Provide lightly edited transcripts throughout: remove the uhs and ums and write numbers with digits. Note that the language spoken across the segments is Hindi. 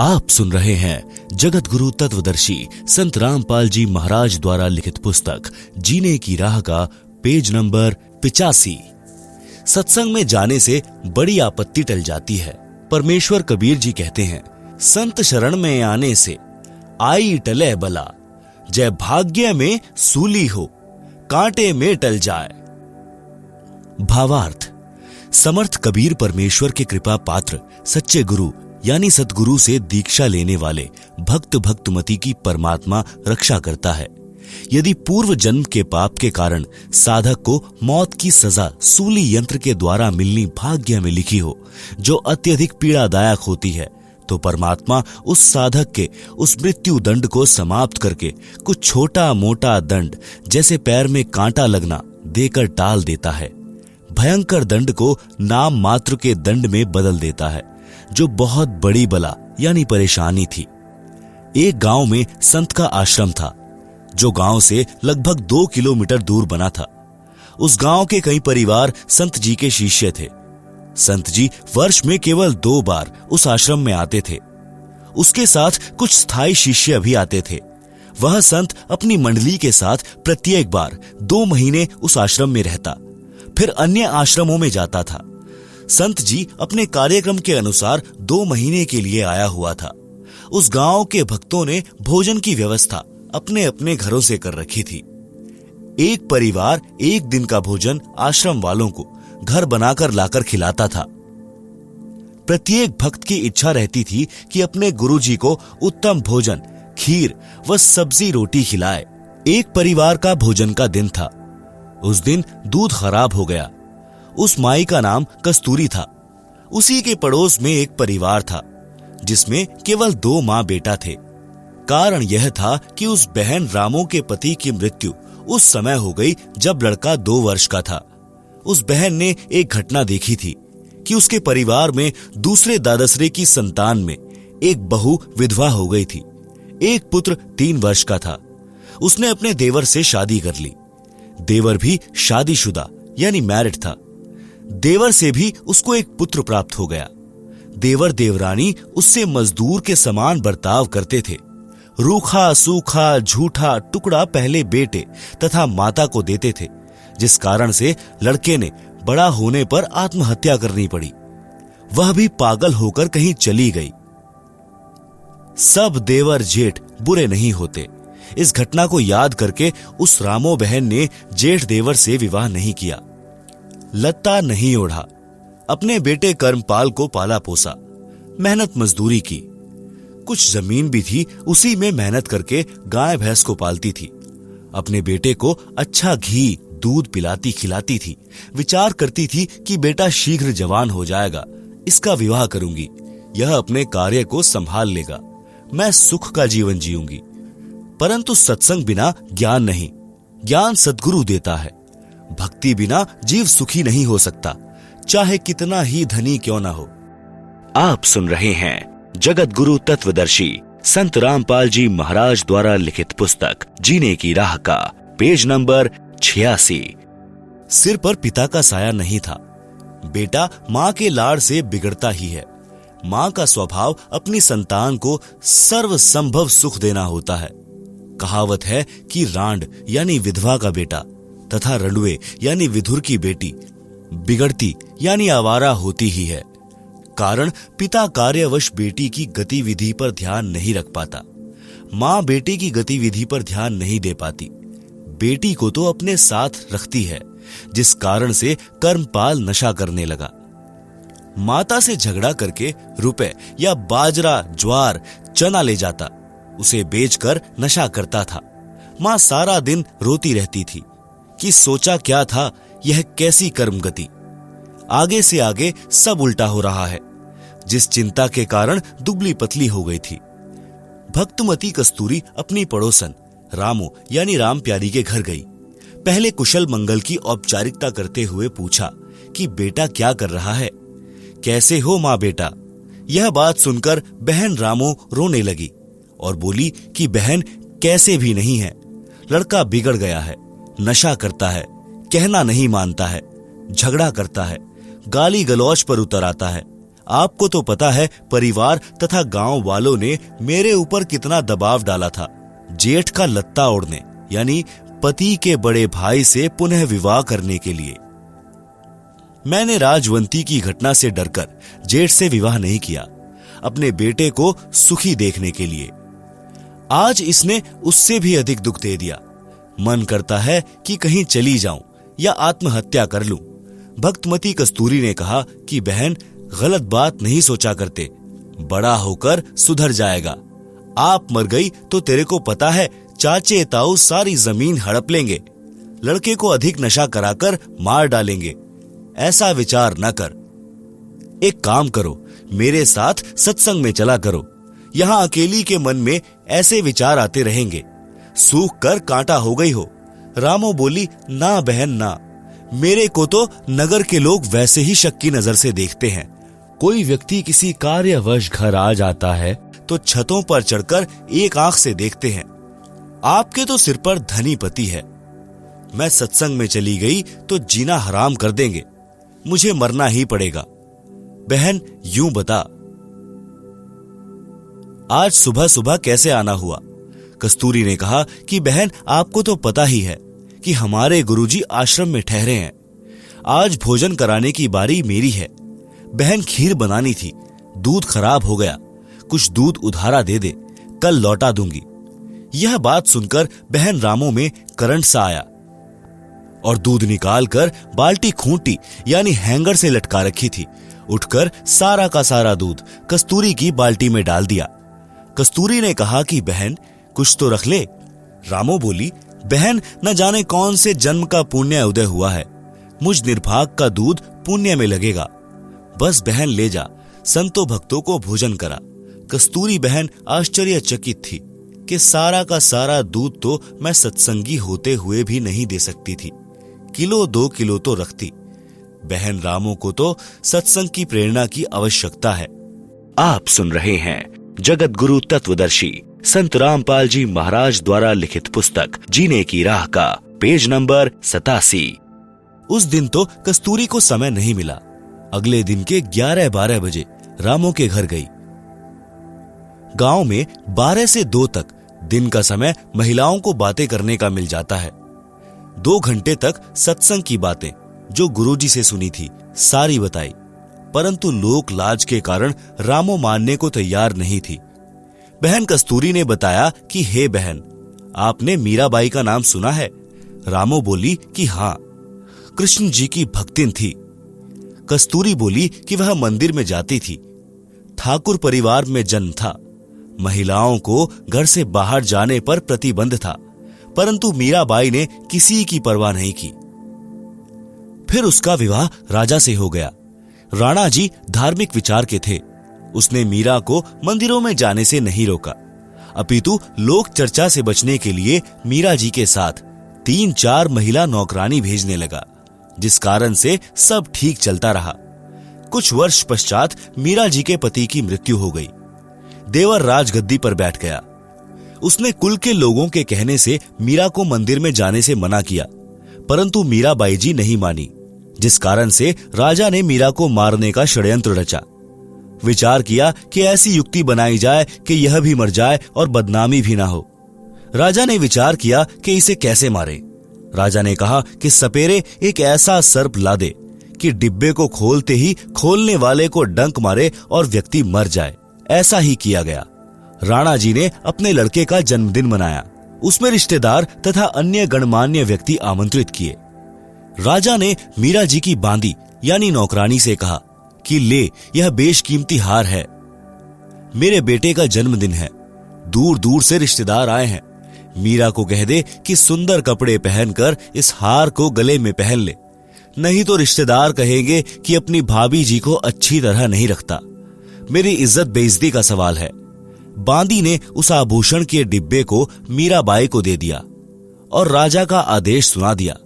आप सुन रहे हैं जगत गुरु तत्वदर्शी संत रामपाल जी महाराज द्वारा लिखित पुस्तक जीने की राह का पेज नंबर 85। सत्संग में जाने से बड़ी आपत्ति टल जाती है। परमेश्वर कबीर जी कहते हैं, संत शरण में आने से आई टले बला, जय भाग्य में सूली हो कांटे में टल जाए। भावार्थ, समर्थ कबीर परमेश्वर के कृपा पात्र सच्चे गुरु यानी सतगुरु से दीक्षा लेने वाले भक्त भक्तमती की परमात्मा रक्षा करता है। यदि पूर्व जन्म के पाप के कारण साधक को मौत की सजा सूली यंत्र के द्वारा मिलनी भाग्य में लिखी हो, जो अत्यधिक पीड़ादायक होती है, तो परमात्मा उस साधक के उस मृत्यु दंड को समाप्त करके कुछ छोटा मोटा दंड जैसे पैर में कांटा लगना देकर टाल देता है। भयंकर दंड को नाम मात्र के दंड में बदल देता है, जो बहुत बड़ी बला यानी परेशानी थी। एक गांव में संत का आश्रम था, जो गांव से लगभग 2 किलोमीटर दूर बना था। उस गांव के कई परिवार संत जी के शिष्य थे। संत जी वर्ष में केवल 2 बार उस आश्रम में आते थे। उसके साथ कुछ स्थायी शिष्य भी आते थे। वह संत अपनी मंडली के साथ प्रत्येक बार 2 महीने उस आश्रम में रहता, फिर अन्य आश्रमों में जाता था। संत जी अपने कार्यक्रम के अनुसार 2 महीने के लिए आया हुआ था। उस गांव के भक्तों ने भोजन की व्यवस्था अपने अपने घरों से कर रखी थी। एक परिवार एक दिन का भोजन आश्रम वालों को घर बनाकर लाकर खिलाता था। प्रत्येक भक्त की इच्छा रहती थी कि अपने गुरुजी को उत्तम भोजन, खीर व सब्जी रोटी खिलाए। एक परिवार का भोजन का दिन था। उस दिन दूध खराब हो गया। उस माई का नाम कस्तूरी था। उसी के पड़ोस में एक परिवार था, जिसमें केवल 2 माँ बेटा थे। कारण यह था कि उस बहन रामू के पति की मृत्यु उस समय हो गई जब लड़का 2 वर्ष का था। उस बहन ने एक घटना देखी थी कि उसके परिवार में दूसरे दादसरे की संतान में एक बहू विधवा हो गई थी। एक पुत्र 3 वर्ष का था। उसने अपने देवर से शादी कर ली। देवर भी शादीशुदा यानी मैरिड था। देवर से भी उसको एक पुत्र प्राप्त हो गया। देवर देवरानी उससे मजदूर के समान बर्ताव करते थे। रूखा सूखा झूठा टुकड़ा पहले बेटे तथा माता को देते थे, जिस कारण से लड़के ने बड़ा होने पर आत्महत्या करनी पड़ी। वह भी पागल होकर कहीं चली गई। सब देवर जेठ बुरे नहीं होते। इस घटना को याद करके उस रामो बहन ने जेठ देवर से विवाह नहीं किया, लत्ता नहीं ओढ़ा, अपने बेटे कर्मपाल को पाला पोसा, मेहनत मजदूरी की। कुछ जमीन भी थी, उसी में मेहनत करके गाय भैंस को पालती थी। अपने बेटे को अच्छा घी दूध पिलाती खिलाती थी। विचार करती थी कि बेटा शीघ्र जवान हो जाएगा, इसका विवाह करूंगी, यह अपने कार्य को संभाल लेगा, मैं सुख का जीवन जीऊंगी। परंतु सत्संग बिना ज्ञान नहीं, ज्ञान सद्गुरु देता है। भक्ति बिना जीव सुखी नहीं हो सकता, चाहे कितना ही धनी क्यों ना हो। आप सुन रहे हैं जगत गुरु तत्वदर्शी संत रामपाल जी महाराज द्वारा लिखित पुस्तक जीने की राह का पेज नंबर 86। सिर पर पिता का साया नहीं था। बेटा माँ के लाड़ से बिगड़ता ही है। माँ का स्वभाव अपनी संतान को सर्व संभव सुख देना होता है। कहावत है कि रांड यानी विधवा का बेटा तथा रंडवे यानी विधुर की बेटी बिगड़ती यानी आवारा होती ही है। कारण पिता कार्यवश बेटी की गतिविधि पर ध्यान नहीं रख पाता। माँ बेटी की गतिविधि पर ध्यान नहीं दे पाती। बेटी को तो अपने साथ रखती है, जिस कारण से कर्मपाल नशा करने लगा। माता से झगड़ा करके रुपए या बाजरा ज्वार चना ले जाता, उसे बेचकर नशा करता था। माँ सारा दिन रोती रहती थी कि सोचा क्या था, यह कैसी कर्म गति। आगे से आगे सब उल्टा हो रहा है, जिस चिंता के कारण दुबली पतली हो गई थी। भक्तमती कस्तूरी अपनी पड़ोसन रामू यानी राम प्यारी के घर गई। पहले कुशल मंगल की औपचारिकता करते हुए पूछा कि बेटा क्या कर रहा है, कैसे हो माँ बेटा। यह बात सुनकर बहन रामू रोने लगी और बोली कि बहन कैसे भी नहीं है, लड़का बिगड़ गया है, नशा करता है, कहना नहीं मानता है, झगड़ा करता है, गाली गलौज पर उतर आता है, आपको तो पता है परिवार तथा गांव वालों ने मेरे ऊपर कितना दबाव डाला था जेठ का लत्ता ओढ़ने यानी पति के बड़े भाई से पुनः विवाह करने के लिए। मैंने राजवंती की घटना से डरकर जेठ से विवाह नहीं किया, अपने बेटे को सुखी देखने के लिए। आज इसने उससे भी अधिक दुख दे दिया। मन करता है कि कहीं चली जाऊं या आत्महत्या कर लूं। भक्तमती कस्तूरी ने कहा कि बहन, गलत बात नहीं सोचा करते, बड़ा होकर सुधर जाएगा। आप मर गई तो तेरे को पता है चाचे ताऊ सारी जमीन हड़प लेंगे, लड़के को अधिक नशा कराकर मार डालेंगे। ऐसा विचार न कर। एक काम करो, मेरे साथ सत्संग में चला करो। यहां अकेली के मन में ऐसे विचार आते रहेंगे। सूख कर कांटा हो गई हो। रामो बोली, ना बहन ना, मेरे को तो नगर के लोग वैसे ही शक की नजर से देखते हैं। कोई व्यक्ति किसी कार्यवश घर आ जाता है तो छतों पर चढ़कर एक आंख से देखते हैं। आपके तो सिर पर धनी पति है। मैं सत्संग में चली गई तो जीना हराम कर देंगे, मुझे मरना ही पड़ेगा। बहन यूं बता, आज सुबह सुबह कैसे आना हुआ? कस्तूरी ने कहा कि बहन, आपको तो पता ही है कि हमारे गुरुजी आश्रम में ठहरे हैं। आज भोजन कराने की बारी मेरी है। बहन खीर बनानी थी, दूध खराब हो गया, कुछ दूध उधारा दे दे, कल लौटा दूंगी। यह बात सुनकर बहन रामो में करंट सा आया और दूध निकालकर बाल्टी खूंटी यानी हैंगर से लटका रखी थी, उठकर सारा का सारा दूध कस्तूरी की बाल्टी में डाल दिया। कस्तूरी ने कहा कि बहन कुछ तो रख ले। रामो बोली, बहन न जाने कौन से जन्म का पुण्य उदय हुआ है, मुझ निर्भाग का दूध पुण्य में लगेगा। बस बहन ले जा, संतों भक्तों को भोजन करा। कस्तूरी बहन आश्चर्यचकित थी कि सारा का सारा दूध तो मैं सत्संगी होते हुए भी नहीं दे सकती थी, किलो 2 किलो तो रखती। बहन रामो को तो सत्संग की प्रेरणा की आवश्यकता है। आप सुन रहे हैं जगत गुरु तत्वदर्शी संत रामपाल जी महाराज द्वारा लिखित पुस्तक जीने की राह का पेज नंबर 87। उस दिन तो कस्तूरी को समय नहीं मिला। अगले दिन के 11-12 बजे रामो के घर गई। गांव में 12 से 2 तक दिन का समय महिलाओं को बातें करने का मिल जाता है। 2 घंटे तक सत्संग की बातें जो गुरुजी से सुनी थी सारी बताई, परंतु लोक लाज के कारण रामो मानने को तैयार नहीं थी। बहन कस्तूरी ने बताया कि हे बहन, आपने मीराबाई का नाम सुना है? रामो बोली कि हाँ, कृष्ण जी की भक्तिन थी। कस्तूरी बोली कि वह मंदिर में जाती थी। ठाकुर परिवार में जन्म था। महिलाओं को घर से बाहर जाने पर प्रतिबंध था, परंतु मीराबाई ने किसी की परवाह नहीं की। फिर उसका विवाह राजा से हो गया। राणा जी धार्मिक विचार के थे। उसने मीरा को मंदिरों में जाने से नहीं रोका, अपितु लोक चर्चा से बचने के लिए मीरा जी के साथ 3-4 महिला नौकरानी भेजने लगा, जिस कारण से सब ठीक चलता रहा। कुछ वर्ष पश्चात मीरा जी के पति की मृत्यु हो गई। देवर राजगद्दी पर बैठ गया। उसने कुल के लोगों के कहने से मीरा को मंदिर में जाने से मना किया, परंतु मीराबाई जी नहीं मानी, जिस कारण से राजा ने मीरा को मारने का षड्यंत्र रचा। विचार किया कि ऐसी युक्ति बनाई जाए कि यह भी मर जाए और बदनामी भी ना हो। राजा ने विचार किया कि इसे कैसे मारे। राजा ने कहा कि सपेरे एक ऐसा सर्प ला दे कि डिब्बे को खोलते ही खोलने वाले को डंक मारे और व्यक्ति मर जाए। ऐसा ही किया गया। राणा जी ने अपने लड़के का जन्मदिन मनाया। उसमें रिश्तेदार तथा अन्य गणमान्य व्यक्ति आमंत्रित किए। राजा ने मीरा जी की बांदी यानी नौकरानी से कहा कि ले, यह बेशकीमती हार है, मेरे बेटे का जन्मदिन है, दूर दूर से रिश्तेदार आए हैं। मीरा को कह दे कि सुंदर कपड़े पहनकर इस हार को गले में पहन ले, नहीं तो रिश्तेदार कहेंगे कि अपनी भाभी जी को अच्छी तरह नहीं रखता। मेरी इज्जत बेइज्जती का सवाल है। बांदी ने उस आभूषण के डिब्बे को मीराबाई को दे दिया और राजा का आदेश सुना दिया।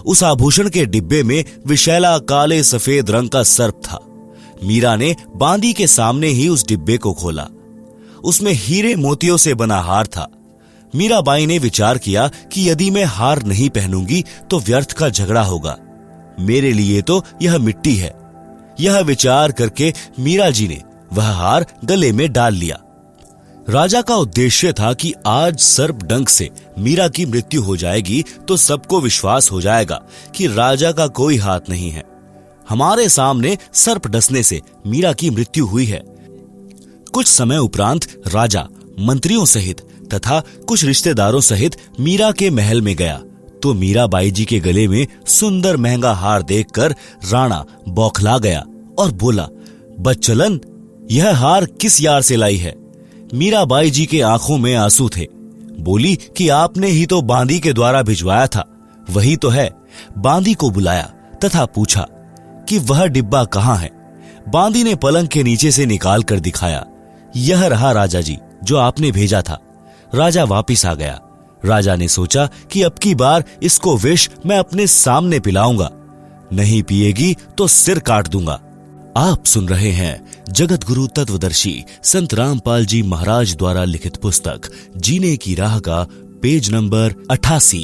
उस आभूषण के डिब्बे में विशैला काले सफेद रंग का सर्प था। मीरा ने बांदी के सामने ही उस डिब्बे को खोला। उसमें हीरे मोतियों से बना हार था। मीराबाई ने विचार किया कि यदि मैं हार नहीं पहनूंगी तो व्यर्थ का झगड़ा होगा। मेरे लिए तो यह मिट्टी है, यह विचार करके मीरा जी ने वह हार गले में डाल लिया। राजा का उद्देश्य था कि आज सर्प डंक से मीरा की मृत्यु हो जाएगी तो सबको विश्वास हो जाएगा कि राजा का कोई हाथ नहीं है। हमारे सामने सर्प डसने से मीरा की मृत्यु हुई है। कुछ समय उपरांत राजा मंत्रियों सहित तथा कुछ रिश्तेदारों सहित मीरा के महल में गया तो मीराबाई जी के गले में सुंदर महंगा हार देखकर राणा बौखला गया और बोला, बच्चलन, यह हार किस यार से लाई है? मीराबाई जी के आंखों में आंसू थे। बोली कि आपने ही तो बांदी के द्वारा भिजवाया था, वही तो है। बांदी को बुलाया तथा पूछा कि वह डिब्बा कहाँ है। बांदी ने पलंग के नीचे से निकाल कर दिखाया, यह रहा राजा जी जो आपने भेजा था। राजा वापिस आ गया। राजा ने सोचा कि अब की बार इसको विष मैं अपने सामने पिलाऊंगा, नहीं पिएगी तो सिर काट दूंगा। आप सुन रहे हैं जगत गुरु तत्वदर्शी संत रामपाल जी महाराज द्वारा लिखित पुस्तक जीने की राह का पेज नंबर 88।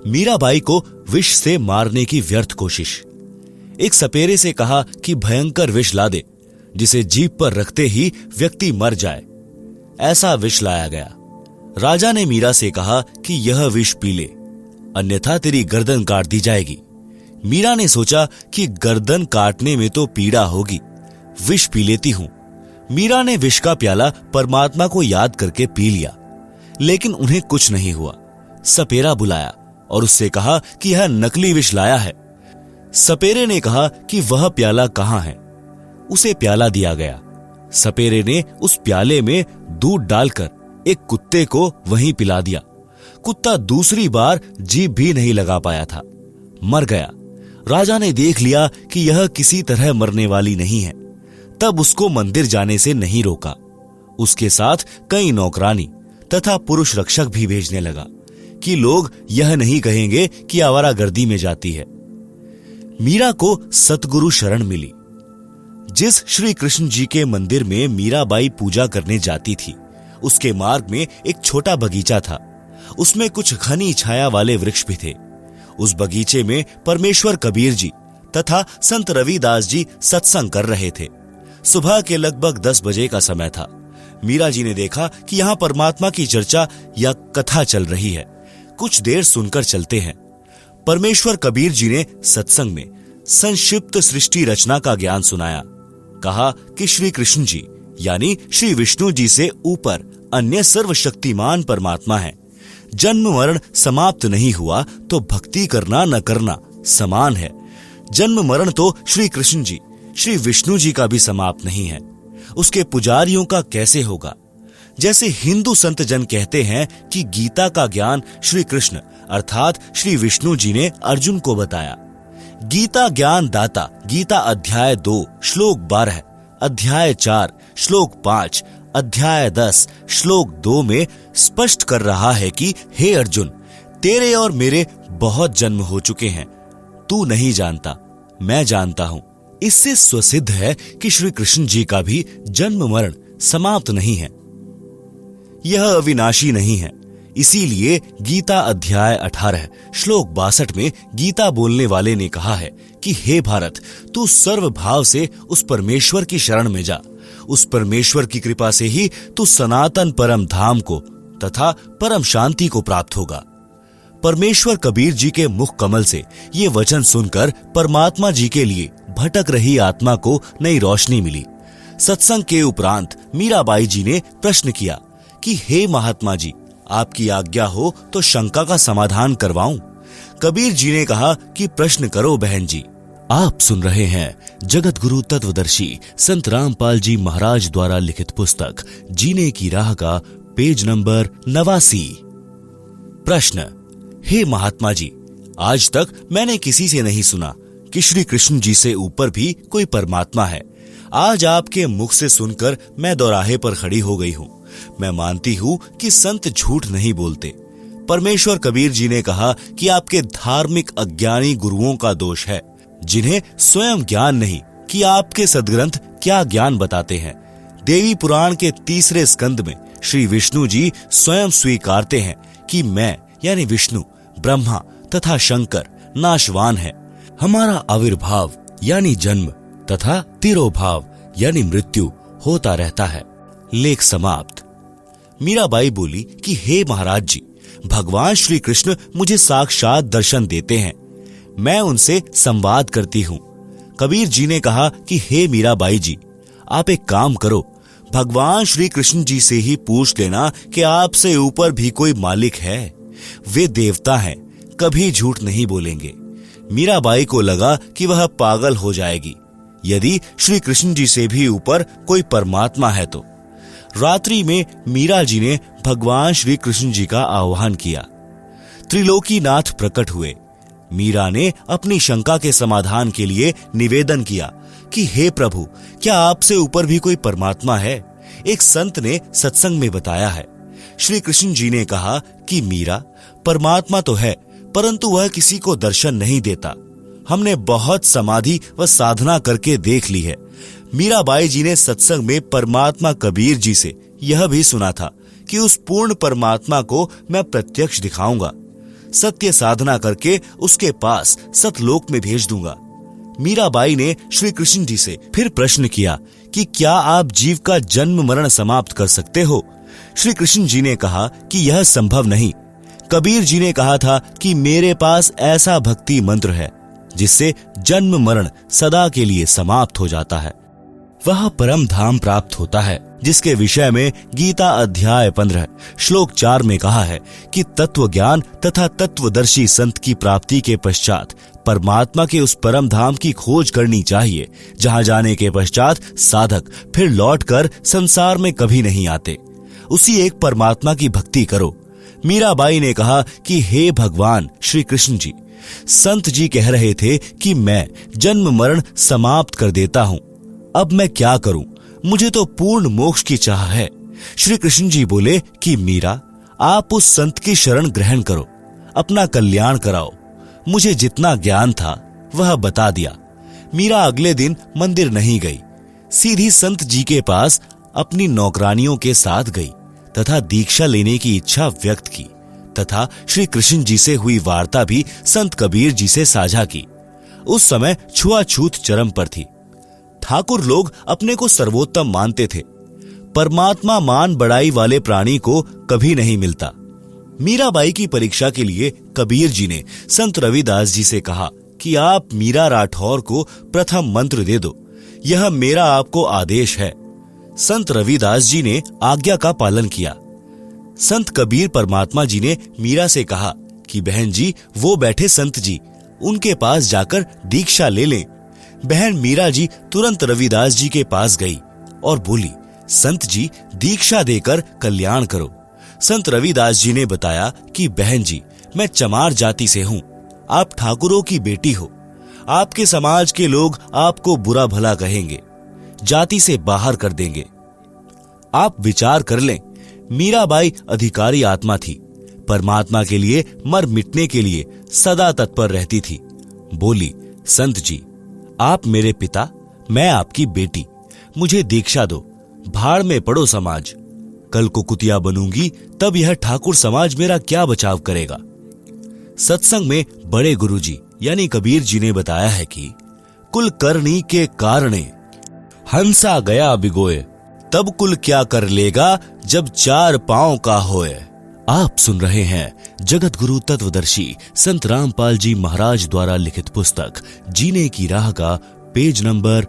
मीराबाई को विष से मारने की व्यर्थ कोशिश। एक सपेरे से कहा कि भयंकर विष ला दे जिसे जीभ पर रखते ही व्यक्ति मर जाए। ऐसा विष लाया गया। राजा ने मीरा से कहा कि यह विष पी ले, अन्यथा तेरी गर्दन काट दी जाएगी। मीरा ने सोचा कि गर्दन काटने में तो पीड़ा होगी, विष पी लेती हूं। मीरा ने विष का प्याला परमात्मा को याद करके पी लिया, लेकिन उन्हें कुछ नहीं हुआ। सपेरा बुलाया और उससे कहा कि यह नकली विष लाया है। सपेरे ने कहा कि वह प्याला कहाँ है। उसे प्याला दिया गया। सपेरे ने उस प्याले में दूध डालकर एक कुत्ते को वहीं पिला दिया। कुत्ता दूसरी बार जीभ भी नहीं लगा पाया था, मर गया। राजा ने देख लिया कि यह किसी तरह मरने वाली नहीं है, तब उसको मंदिर जाने से नहीं रोका। उसके साथ कई नौकरानी तथा पुरुष रक्षक भी भेजने लगा कि लोग यह नहीं कहेंगे कि आवारागर्दी में जाती है। मीरा को सतगुरु शरण मिली। जिस श्री कृष्ण जी के मंदिर में मीराबाई पूजा करने जाती थी, उसके मार्ग में एक छोटा बगीचा था। उसमें कुछ घनी छाया वाले वृक्ष भी थे। उस बगीचे में परमेश्वर कबीर जी तथा संत रविदास जी सत्संग कर रहे थे। सुबह के लगभग 10 बजे का समय था। मीरा जी ने देखा कि यहाँ परमात्मा की चर्चा या कथा चल रही है, कुछ देर सुनकर चलते हैं। परमेश्वर कबीर जी ने सत्संग में संक्षिप्त सृष्टि रचना का ज्ञान सुनाया। कहा कि श्री कृष्ण जी यानी श्री विष्णु जी से ऊपर अन्य सर्वशक्तिमान परमात्मा है। जन्म मरण समाप्त नहीं हुआ तो भक्ति करना न करना समान है। जन्म मरण तो श्री कृष्ण जी, श्री विष्णु जी का भी समाप्त नहीं है, उसके पुजारियों का कैसे होगा? जैसे हिंदू संत जन कहते हैं कि गीता का ज्ञान श्री कृष्ण अर्थात श्री विष्णु जी ने अर्जुन को बताया। गीता ज्ञान दाता गीता अध्याय 2 श्लोक 12, अध्याय 4 श्लोक 5, अध्याय 10 श्लोक 2 में स्पष्ट कर रहा है कि हे अर्जुन, तेरे और मेरे बहुत जन्म हो चुके हैं, तू नहीं जानता, मैं जानता हूं। इससे स्वसिद्ध है कि श्री कृष्ण जी का भी जन्म मरण समाप्त नहीं है, यह अविनाशी नहीं है। इसीलिए गीता अध्याय 18 श्लोक 62 में गीता बोलने वाले ने कहा है कि हे भारत, तू सर्व भाव से उस परमेश्वर की शरण में जा। उस परमेश्वर की कृपा से ही तू सनातन परम धाम को तथा परम शांति को प्राप्त होगा। परमेश्वर कबीर जी के मुख कमल से ये वचन सुनकर परमात्मा जी के लिए भटक रही आत्मा को नई रोशनी मिली। सत्संग के उपरांत मीराबाई जी ने प्रश्न किया कि हे महात्मा जी, आपकी आज्ञा हो तो शंका का समाधान करवाऊं। कबीर जी ने कहा कि प्रश्न करो बहन जी। आप सुन रहे हैं जगत गुरु तत्वदर्शी संत रामपाल जी महाराज द्वारा लिखित पुस्तक जीने की राह का पेज नंबर 89। प्रश्न, हे महात्मा जी, आज तक मैंने किसी से नहीं सुना कि श्री कृष्ण जी से ऊपर भी कोई परमात्मा है। आज आपके मुख से सुनकर मैं दोराहे पर खड़ी हो गई हूँ। मैं मानती हूँ कि संत झूठ नहीं बोलते। परमेश्वर कबीर जी ने कहा कि आपके धार्मिक अज्ञानी गुरुओं का दोष है, जिन्हें स्वयं ज्ञान नहीं कि आपके सदग्रंथ क्या ज्ञान बताते हैं। देवी पुराण के 3 स्कंद में श्री विष्णु जी स्वयं स्वीकारते हैं कि मैं यानी विष्णु, ब्रह्मा तथा शंकर नाशवान है। हमारा आविर्भाव यानी जन्म तथा तिरोभाव यानी मृत्यु होता रहता है। लेख समाप्त। मीराबाई बोली कि हे महाराज जी, भगवान श्री कृष्ण मुझे साक्षात दर्शन देते हैं, मैं उनसे संवाद करती हूँ। कबीर जी ने कहा कि हे मीराबाई जी, आप एक काम करो, भगवान श्री कृष्ण जी से ही पूछ लेना कि आपसे ऊपर भी कोई मालिक है। वे देवता हैं, कभी झूठ नहीं बोलेंगे। मीराबाई को लगा कि वह पागल हो जाएगी यदि श्री कृष्ण जी से भी ऊपर कोई परमात्मा है तो। रात्रि में मीरा जी ने भगवान श्री कृष्ण जी का आह्वान किया। त्रिलोकीनाथ प्रकट हुए। मीरा ने अपनी शंका के समाधान के लिए निवेदन किया कि हे प्रभु, क्या आपसे ऊपर भी कोई परमात्मा है? एक संत ने सत्संग में बताया है। श्री कृष्ण जी ने कहा कि मीरा, परमात्मा तो है, परंतु वह किसी को दर्शन नहीं देता। हमने बहुत समाधि व साधना करके देख ली है। मीराबाई जी ने सत्संग में परमात्मा कबीर जी से यह भी सुना था कि उस पूर्ण परमात्मा को मैं प्रत्यक्ष दिखाऊंगा, सत्य साधना करके उसके पास सतलोक में भेज दूंगा। मीराबाई ने श्री कृष्ण जी से फिर प्रश्न किया कि क्या आप जीव का जन्म मरण समाप्त कर सकते हो? श्री कृष्ण जी ने कहा कि यह संभव नहीं। कबीर जी ने कहा था कि मेरे पास ऐसा भक्ति मंत्र है जिससे जन्म मरण सदा के लिए समाप्त हो जाता है। वह परम धाम प्राप्त होता है जिसके विषय में गीता अध्याय 15 श्लोक 4 में कहा है कि तत्व ज्ञान तथा तत्वदर्शी संत की प्राप्ति के पश्चात परमात्मा के उस परम धाम की खोज करनी चाहिए, जहां जाने के पश्चात साधक फिर लौटकर संसार में कभी नहीं आते। उसी एक परमात्मा की भक्ति करो। मीराबाई ने कहा कि हे भगवान श्री कृष्ण जी, संत जी कह रहे थे कि मैं जन्म मरण समाप्त कर देता हूँ, अब मैं क्या करूं? मुझे तो पूर्ण मोक्ष की चाह है। श्री कृष्ण जी बोले कि मीरा, आप उस संत की शरण ग्रहण करो, अपना कल्याण कराओ। मुझे जितना ज्ञान था वह बता दिया। मीरा अगले दिन मंदिर नहीं गई, सीधी संत जी के पास अपनी नौकरानियों के साथ गई तथा दीक्षा लेने की इच्छा व्यक्त की तथा श्री कृष्ण जी से हुई वार्ता भी संत कबीर जी से साझा की। उस समय छुआछूत चरम पर थी। ठाकुर लोग अपने को सर्वोत्तम मानते थे। परमात्मा मान बड़ाई वाले प्राणी को कभी नहीं मिलता। मीराबाई की परीक्षा के लिए कबीर जी ने संत रविदास जी से कहा कि आप मीरा राठौर को प्रथम मंत्र दे दो, यह मेरा आपको आदेश है। संत रविदास जी ने आज्ञा का पालन किया। संत कबीर परमात्मा जी ने मीरा से कहा कि बहन जी, वो बैठे संत जी, उनके पास जाकर दीक्षा ले लें। बहन मीरा जी तुरंत रविदास जी के पास गई और बोली, संत जी, दीक्षा देकर कल्याण करो। संत रविदास जी ने बताया कि बहन जी, मैं चमार जाति से हूँ, आप ठाकुरों की बेटी हो, आपके समाज के लोग आपको बुरा भला कहेंगे, जाति से बाहर कर देंगे। आप विचार कर लें। मीराबाई अधिकारी आत्मा थी, परमात्मा के लिए मर मिटने के लिए सदा तत्पर रहती थी। बोली, संत जी, आप मेरे पिता, मैं आपकी बेटी, मुझे दीक्षा दो, भाड़ में पड़ो समाज। कल को कुतिया बनूंगी तब यह ठाकुर समाज मेरा क्या बचाव करेगा। सत्संग में बड़े गुरुजी यानी कबीर जी ने बताया है कि कुल करनी के कारणे हंसा गया बिगोए, तब कुल क्या कर लेगा जब चार पांव का होए। आप सुन रहे हैं जगत गुरु तत्वदर्शी संत रामपाल जी महाराज द्वारा लिखित पुस्तक जीने की राह का पेज नंबर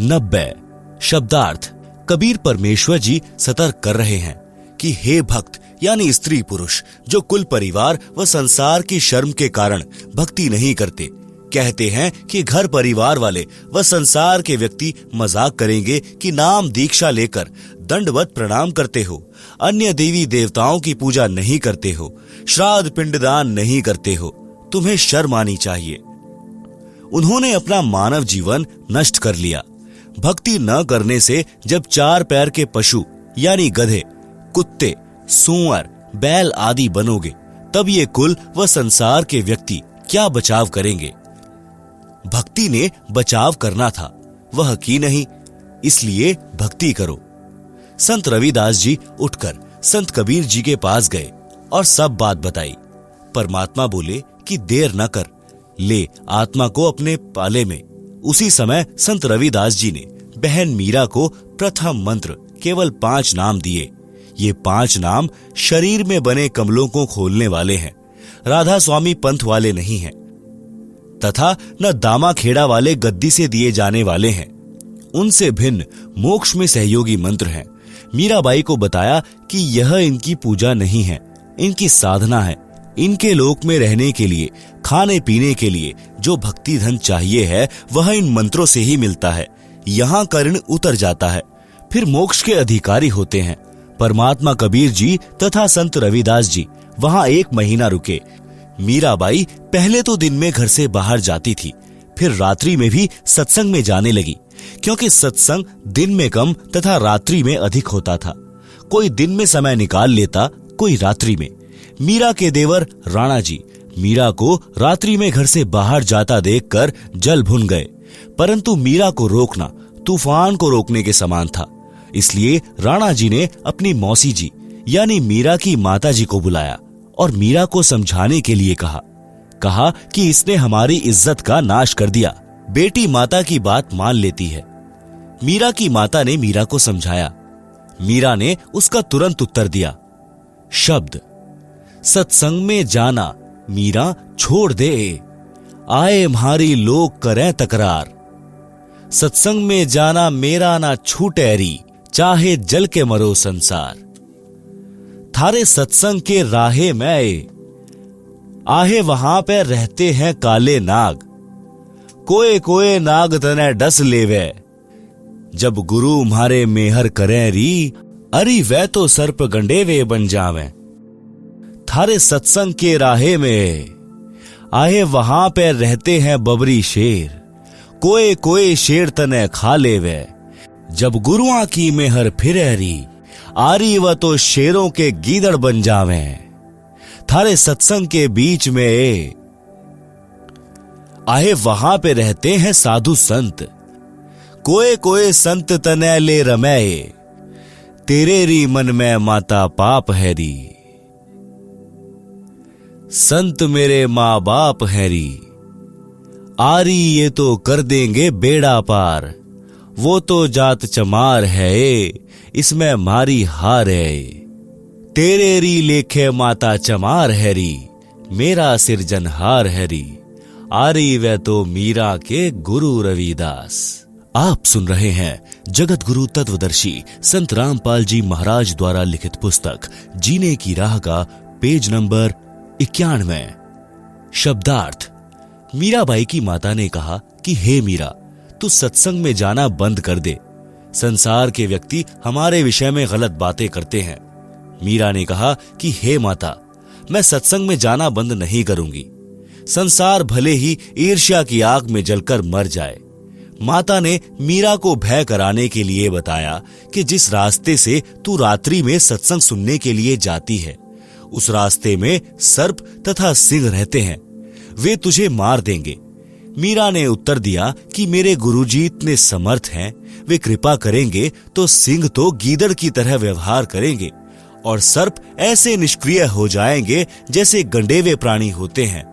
90। शब्दार्थ। कबीर परमेश्वर जी सतर्क कर रहे हैं कि हे भक्त यानी स्त्री पुरुष जो कुल परिवार व संसार की शर्म के कारण भक्ति नहीं करते, कहते हैं कि घर परिवार वाले व संसार के व्यक्ति मजाक करेंगे कि नाम दीक्षा लेकर दंडवत प्रणाम करते हो, अन्य देवी देवताओं की पूजा नहीं करते हो, श्राद्ध पिंडदान नहीं करते हो, तुम्हें शर्म आनी चाहिए। उन्होंने अपना मानव जीवन नष्ट कर लिया। भक्ति न करने से जब चार पैर के पशु यानी गधे, कुत्ते, सूअर, बैल आदि बनोगे, तब ये कुल व संसार के व्यक्ति क्या बचाव करेंगे। भक्ति ने बचाव करना था, वह की नहीं, इसलिए भक्ति करो। संत रविदास जी उठकर संत कबीर जी के पास गए और सब बात बताई। परमात्मा बोले कि देर न कर, ले आत्मा को अपने पाले में, उसी समय संत रविदास जी ने बहन मीरा को प्रथम मंत्र केवल 5 नाम दिए। ये 5 नाम शरीर में बने कमलों को खोलने वाले हैं, राधा स्वामी पंथ वाले नहीं हैं, तथा न दामा खेड़ा वाले गद्दी से दिए जाने वाले हैं। उनसे भिन्न मोक्ष में सहयोगी मंत्र हैं। मीराबाई को बताया कि यह इनकी पूजा नहीं है, इनकी साधना है। इनके लोक में रहने के लिए, खाने पीने के लिए जो भक्ति धन चाहिए है वह इन मंत्रों से ही मिलता है। यहाँ का ऋण उतर जाता है, फिर मोक्ष के अधिकारी होते हैं। परमात्मा कबीर जी तथा संत रविदास जी वहां 1 महीना रुके। मीराबाई पहले तो दिन में घर से बाहर जाती थी, फिर रात्रि में भी सत्संग में जाने लगी, क्योंकि सत्संग दिन में कम तथा रात्रि में अधिक होता था। कोई दिन में समय निकाल लेता, कोई रात्रि में। मीरा के देवर राणा जी मीरा को रात्रि में घर से बाहर जाता देखकर जल भुन गए, परंतु मीरा को रोकना तूफान को रोकने के समान था। इसलिए राणा जी ने अपनी मौसी जी यानी मीरा की माता जी को बुलाया और मीरा को समझाने के लिए कहा कि इसने हमारी इज्जत का नाश कर दिया। बेटी माता की बात मान लेती है। मीरा की माता ने मीरा को समझाया। मीरा ने उसका तुरंत उत्तर दिया। शब्द सत्संग में जाना मीरा छोड़ दे, आए म्हारी लोग करें तकरार। सत्संग में जाना मेरा ना छूटे री, चाहे जल के मरो संसार। थारे सत्संग के राहे में आहे वहां पे रहते हैं काले नाग, कोए कोए नाग तने डस लेवे, जब गुरु म्हारे मेहर करें री, अरी वै तो सर्प गंडेवे बन जावे। थारे सत्संग के राहे में आहे वहां पे रहते हैं बबरी शेर, कोए कोए शेर तने खा लेवे, जब गुरुआ की मेहर फिरे री, आरी व तो शेरों के गीदड़ बन जावे। थारे सत्संग के बीच में आहे वहां पे रहते हैं साधु संत, कोए कोए संत तने ले रमे, तेरे री मन में माता पाप है री। संत मेरे माँ बाप है री, आरी ये तो कर देंगे बेड़ा पार, वो तो जात चमार है, इसमें मारी हार है। तेरे री लेखे माता चमार है री, मेरा सिरजनहार है री, आरी वे तो मीरा के गुरु रविदास। आप सुन रहे हैं जगत गुरु तत्वदर्शी संत रामपाल जी महाराज द्वारा लिखित पुस्तक जीने की राह का पेज नंबर 91। शब्दार्थ। मीराबाई की माता ने कहा कि हे मीरा, तू सत्संग में जाना बंद कर दे। संसार के व्यक्ति हमारे विषय में गलत बातें करते हैं। मीरा ने कहा कि हे माता, मैं सत्संग में जाना बंद नहीं करूंगी। संसार भले ही ईर्ष्या की आग में जलकर मर जाए। माता ने मीरा को भय कराने के लिए बताया कि जिस रास्ते से तू रात्रि में सत्संग सुनने के लिए जाती है, उस रास्ते में सर्प तथा सिंह रहते हैं, वे तुझे मार देंगे। मीरा ने उत्तर दिया कि मेरे गुरुजी इतने समर्थ हैं, वे कृपा करेंगे तो सिंह तो गीदड़ की तरह व्यवहार करेंगे और सर्प ऐसे निष्क्रिय हो जाएंगे जैसे गंडेवे प्राणी होते हैं।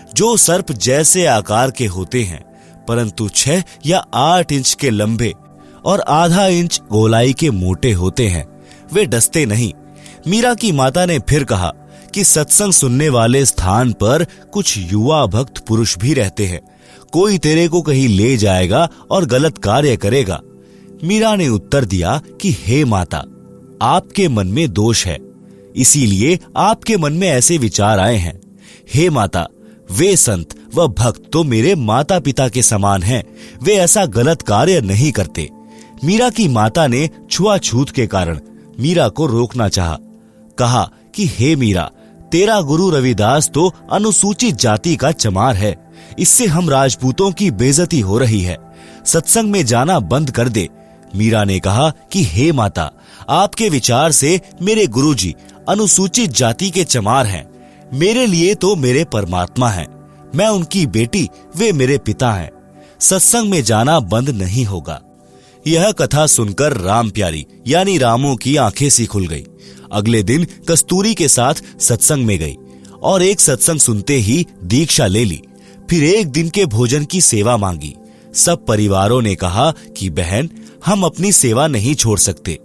जो सर्प जैसे आकार के होते हैं, परंतु 6 या 8 इंच के लंबे और आधा इंच गोलाई के मोटे होते हैं, वे डसते नहीं। मीरा की माता ने फिर कहा कि सत्संग सुनने वाले स्थान पर कुछ युवा भक्त पुरुष भी रहते हैं, कोई तेरे को कहीं ले जाएगा और गलत कार्य करेगा। मीरा ने उत्तर दिया कि हे माता, आपके मन में दोष है, इसीलिए आपके मन में ऐसे विचार आए हैं। हे माता, वे संत व भक्त तो मेरे माता पिता के समान हैं, वे ऐसा गलत कार्य नहीं करते। मीरा की माता ने छुआछूत के कारण मीरा को रोकना चाहा। कहा कि हे मीरा, तेरा गुरु रविदास तो अनुसूचित जाति का चमार है, इससे हम राजपूतों की बेइज्जती हो रही है, सत्संग में जाना बंद कर दे। मीरा ने कहा कि हे माता, आपके विचार से मेरे गुरुजी अनुसूचित जाति के चमार हैं, मेरे लिए तो मेरे परमात्मा हैं, मैं उनकी बेटी, वे मेरे पिता हैं, सत्संग में जाना बंद नहीं होगा। यह कथा सुनकर राम प्यारी यानी रामू की आंखें सी खुल गई। अगले दिन कस्तूरी के साथ सत्संग में गई और एक सत्संग सुनते ही दीक्षा ले ली। फिर एक दिन के भोजन की सेवा मांगी। सब परिवारों ने कहा कि बहन, हम अपनी सेवा नहीं छोड़ सकते,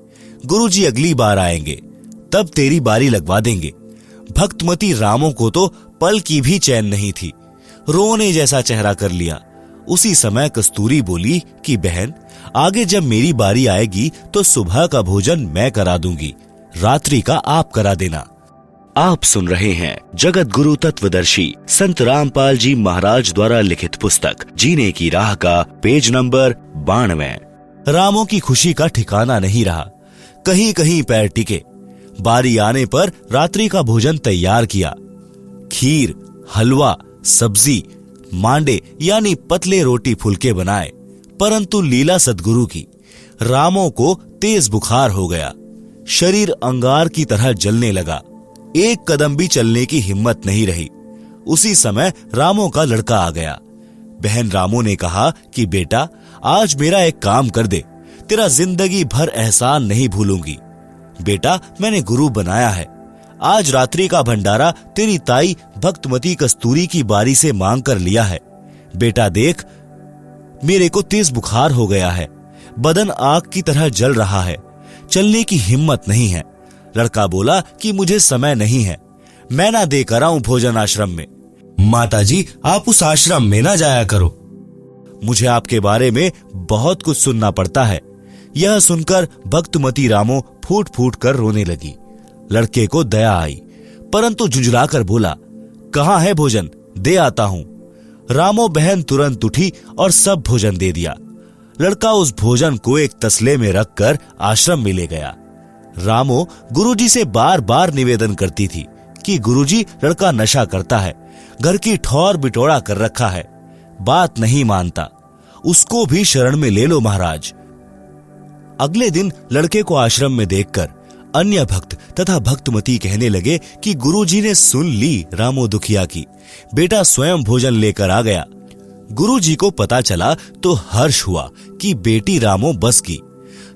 गुरुजी अगली बार आएंगे, तब तेरी बारी लगवा देंगे। भक्तमती रामो को तो पल की भी चैन नहीं थी, रोने जैसा चेहरा कर लिया। उसी समय कस्तूरी बोली कि बहन, आगे जब मेरी बारी आएगी तो सुबह का भोजन मैं करा दूंगी, रात्रि का आप करा देना। आप सुन रहे हैं जगत गुरु तत्वदर्शी संत रामपाल जी महाराज द्वारा लिखित पुस्तक जीने की राह का पेज नंबर 92। रामों की खुशी का ठिकाना नहीं रहा, कहीं कहीं पैर टिके। बारी आने पर रात्रि का भोजन तैयार किया। खीर, हलवा, सब्जी, मांडे यानी पतले रोटी फुलके बनाए, परंतु लीला सद्गुरु की। रामों को तेज बुखार हो गया, शरीर अंगार की तरह जलने लगा, एक कदम भी चलने की हिम्मत नहीं रही। उसी समय रामों का लड़का आ गया। बहन रामो ने कहा कि बेटा, आज मेरा एक काम कर दे, तेरा जिंदगी भर एहसान नहीं भूलूंगी। बेटा, मैंने गुरु बनाया है, आज रात्रि का भंडारा तेरी ताई भक्तमती कस्तूरी की बारी से मांग कर लिया है। बेटा देख, मेरे को तेज बुखार हो गया है, बदन आग की तरह जल रहा है, चलने की हिम्मत नहीं है। लड़का बोला कि मुझे समय नहीं है, मैं ना देकर आऊं भोजन आश्रम में। माताजी, आप उस आश्रम में ना जाया करो, मुझे आपके बारे में बहुत कुछ सुनना पड़ता है। यह सुनकर भक्तमती रामो फूट फूट कर रोने लगी। लड़के को दया आई, परंतु झुंझलाकर बोला, कहाँ है भोजन, दे आता हूं। रामो बहन तुरंत उठी और सब भोजन दे दिया। लड़का उस भोजन को एक तसले में रखकर आश्रम में ले गया। रामो गुरुजी से बार बार निवेदन करती थी कि गुरुजी, लड़का नशा करता है, घर की ठौर बिटोड़ा कर रखा है, बात नहीं मानता, उसको भी शरण में ले लो महाराज। अगले दिन लड़के को आश्रम में देखकर अन्य भक्त तथा भक्तमती कहने लगे कि गुरुजी ने सुन ली रामो दुखिया की, बेटा स्वयं भोजन लेकर आ गया। गुरुजी को पता चला तो हर्ष हुआ कि बेटी रामो बस की,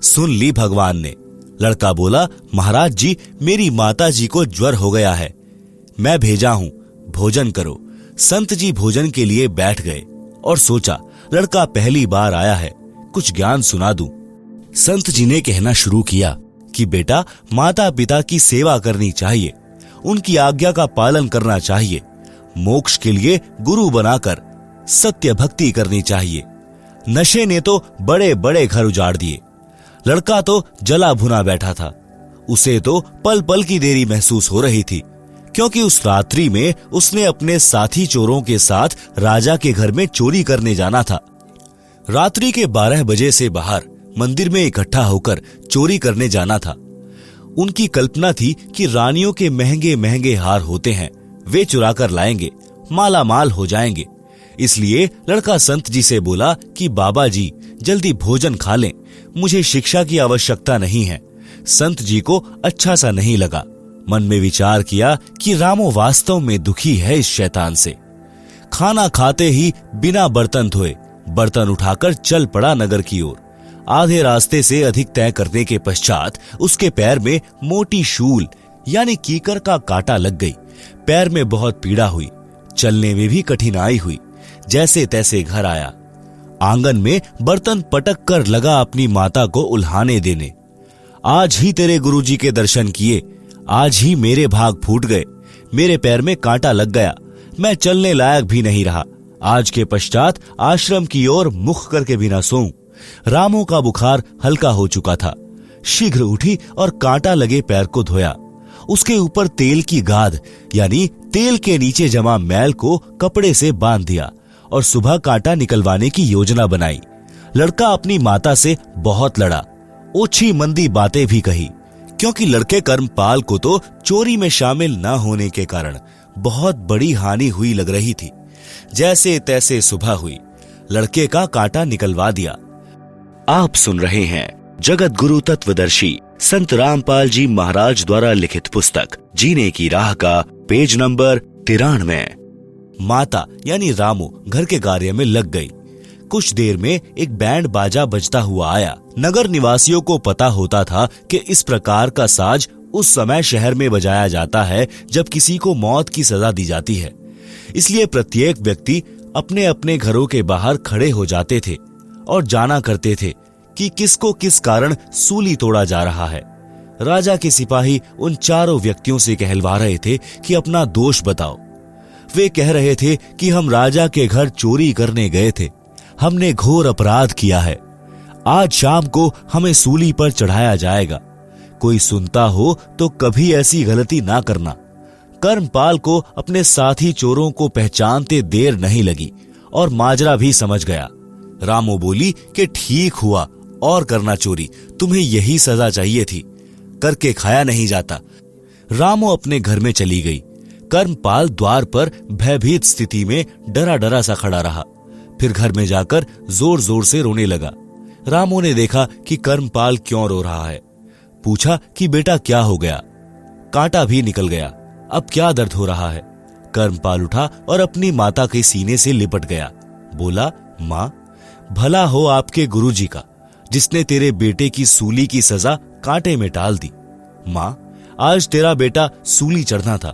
सुन ली भगवान ने। लड़का बोला, महाराज जी, मेरी माता जी को ज्वर हो गया है, मैं भेजा हूं, भोजन करो। संत जी भोजन के लिए बैठ गए और सोचा, लड़का पहली बार आया है, कुछ ज्ञान सुना दूं। संत जी ने कहना शुरू किया कि बेटा, माता पिता की सेवा करनी चाहिए, उनकी आज्ञा का पालन करना चाहिए, मोक्ष के लिए गुरु बनाकर सत्य भक्ति करनी चाहिए। नशे ने तो बड़े बड़े घर उजाड़ दिए। लड़का तो जला भुना बैठा था, उसे तो पल पल की देरी महसूस हो रही थी, क्योंकि उस रात्रि में उसने अपने साथी चोरों के साथ राजा के घर में चोरी करने जाना था। रात्रि के 12 बजे से बाहर मंदिर में इकट्ठा होकर चोरी करने जाना था। उनकी कल्पना थी कि रानियों के महंगे महंगे हार होते हैं, वे चुरा कर लाएंगे, माला माल हो जाएंगे। इसलिए लड़का संत जी से बोला कि बाबा जी, जल्दी भोजन खा लें, मुझे शिक्षा की आवश्यकता नहीं है। संत जी को अच्छा सा नहीं लगा। मन में विचार किया कि रामो वास्तव में दुखी है इस शैतान से। खाना खाते ही बिना बर्तन धोए बर्तन उठाकर चल पड़ा नगर की ओर। आधे रास्ते से अधिक तय करने के पश्चात उसके पैर में मोटी शूल यानी कीकर का कांटा लग गई। पैर में बहुत पीड़ा हुई, चलने में भी कठिनाई हुई। जैसे तैसे घर आया, आंगन में बर्तन पटक कर लगा अपनी माता को उल्हाने देने। आज ही तेरे गुरुजी के दर्शन किए, आज ही मेरे भाग फूट गए, मेरे पैर में कांटा लग गया, मैं चलने लायक भी नहीं रहा। आज के पश्चात आश्रम की ओर मुख करके भी न सोऊं। रामो का बुखार हल्का हो चुका था। शीघ्र उठी और कांटा लगे पैर को धोया। उसके ऊपर तेल की गाद यानी तेल के नीचे जमा मैल को कपड़े से बांध दिया और सुबह कांटा निकलवाने की योजना बनाई। लड़का अपनी माता से बहुत लड़ा, ओछी मंदी बातें भी कही, क्योंकि लड़के कर्मपाल को तो चोरी में शामिल न होने के कारण बहुत बड़ी हानि हुई लग रही थी। जैसे तैसे सुबह हुई, लड़के का कांटा निकलवा दिया। आप सुन रहे हैं जगत गुरु तत्वदर्शी संत रामपाल जी महाराज द्वारा लिखित पुस्तक जीने की राह का पेज नंबर 93। माता यानी रामो घर के कार्य में लग गई। कुछ देर में एक बैंड बाजा बजता हुआ आया। नगर निवासियों को पता होता था कि इस प्रकार का साज उस समय शहर में बजाया जाता है जब किसी को मौत की सजा दी जाती है। इसलिए प्रत्येक व्यक्ति अपने अपने घरों के बाहर खड़े हो जाते थे और जाना करते थे कि किसको किस कारण सूली तोड़ा जा रहा है। राजा के सिपाही उन चारों व्यक्तियों से कहलवा रहे थे कि अपना दोष बताओ। वे कह रहे थे कि हम राजा के घर चोरी करने गए थे, हमने घोर अपराध किया है, आज शाम को हमें सूली पर चढ़ाया जाएगा। कोई सुनता हो तो कभी ऐसी गलती ना करना। कर्मपाल को अपने साथी चोरों को पहचानते देर नहीं लगी और माजरा भी समझ गया। रामो बोली कि ठीक हुआ और करना चोरी, तुम्हें यही सजा चाहिए थी, करके खाया नहीं जाता। रामो अपने घर में चली गई। कर्मपाल द्वार पर भयभीत स्थिति में डरा डरा सा खड़ा रहा। फिर घर में जाकर जोर जोर से रोने लगा। रामो ने देखा कि कर्मपाल क्यों रो रहा है। पूछा कि बेटा क्या हो गया? कांटा भी निकल गया, अब क्या दर्द हो रहा है? कर्मपाल उठा और अपनी माता के सीने से लिपट गया। बोला, माँ, भला हो आपके गुरुजी का, जिसने तेरे बेटे की सूली की सजा कांटे में टाल दी। माँ, आज तेरा बेटा सूली चढ़ना था।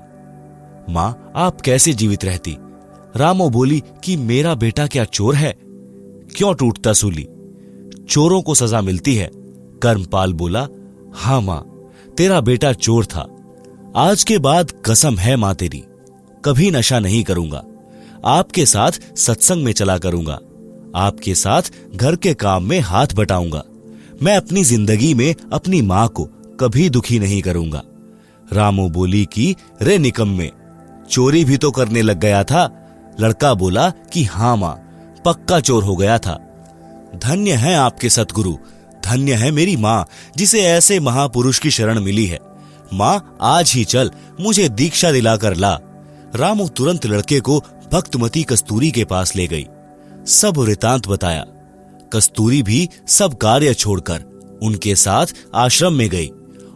माँ, आप कैसे जीवित रहती? रामो बोली कि मेरा बेटा क्या चोर है? क्यों टूटता सूली? चोरों को सजा मिलती है। कर्मपाल बोला, हाँ माँ, तेरा बेटा चोर था। आज के बाद कसम है माँ तेरी, कभी नशा नहीं करूंगा। आपके साथ सत्संग में चला करूंगा, आपके साथ घर के काम में हाथ बटाऊंगा। मैं अपनी जिंदगी में अपनी माँ को कभी दुखी नहीं करूंगा। रामो बोली कि रे निकम्मे, चोरी भी तो करने लग गया था। लड़का बोला कि हाँ माँ, पक्का चोर हो गया था। धन्य है आपके सतगुरु, धन्य है मेरी माँ, जिसे ऐसे महापुरुष की शरण मिली है। माँ, आज ही चल, मुझे दीक्षा दिलाकर ला। रामो तुरंत लड़के को भक्तमती कस्तूरी के पास ले गई। सब वृतांत बताया। कस्तूरी भी सब कार्य छोड़कर उनके साथ आश्रम में गई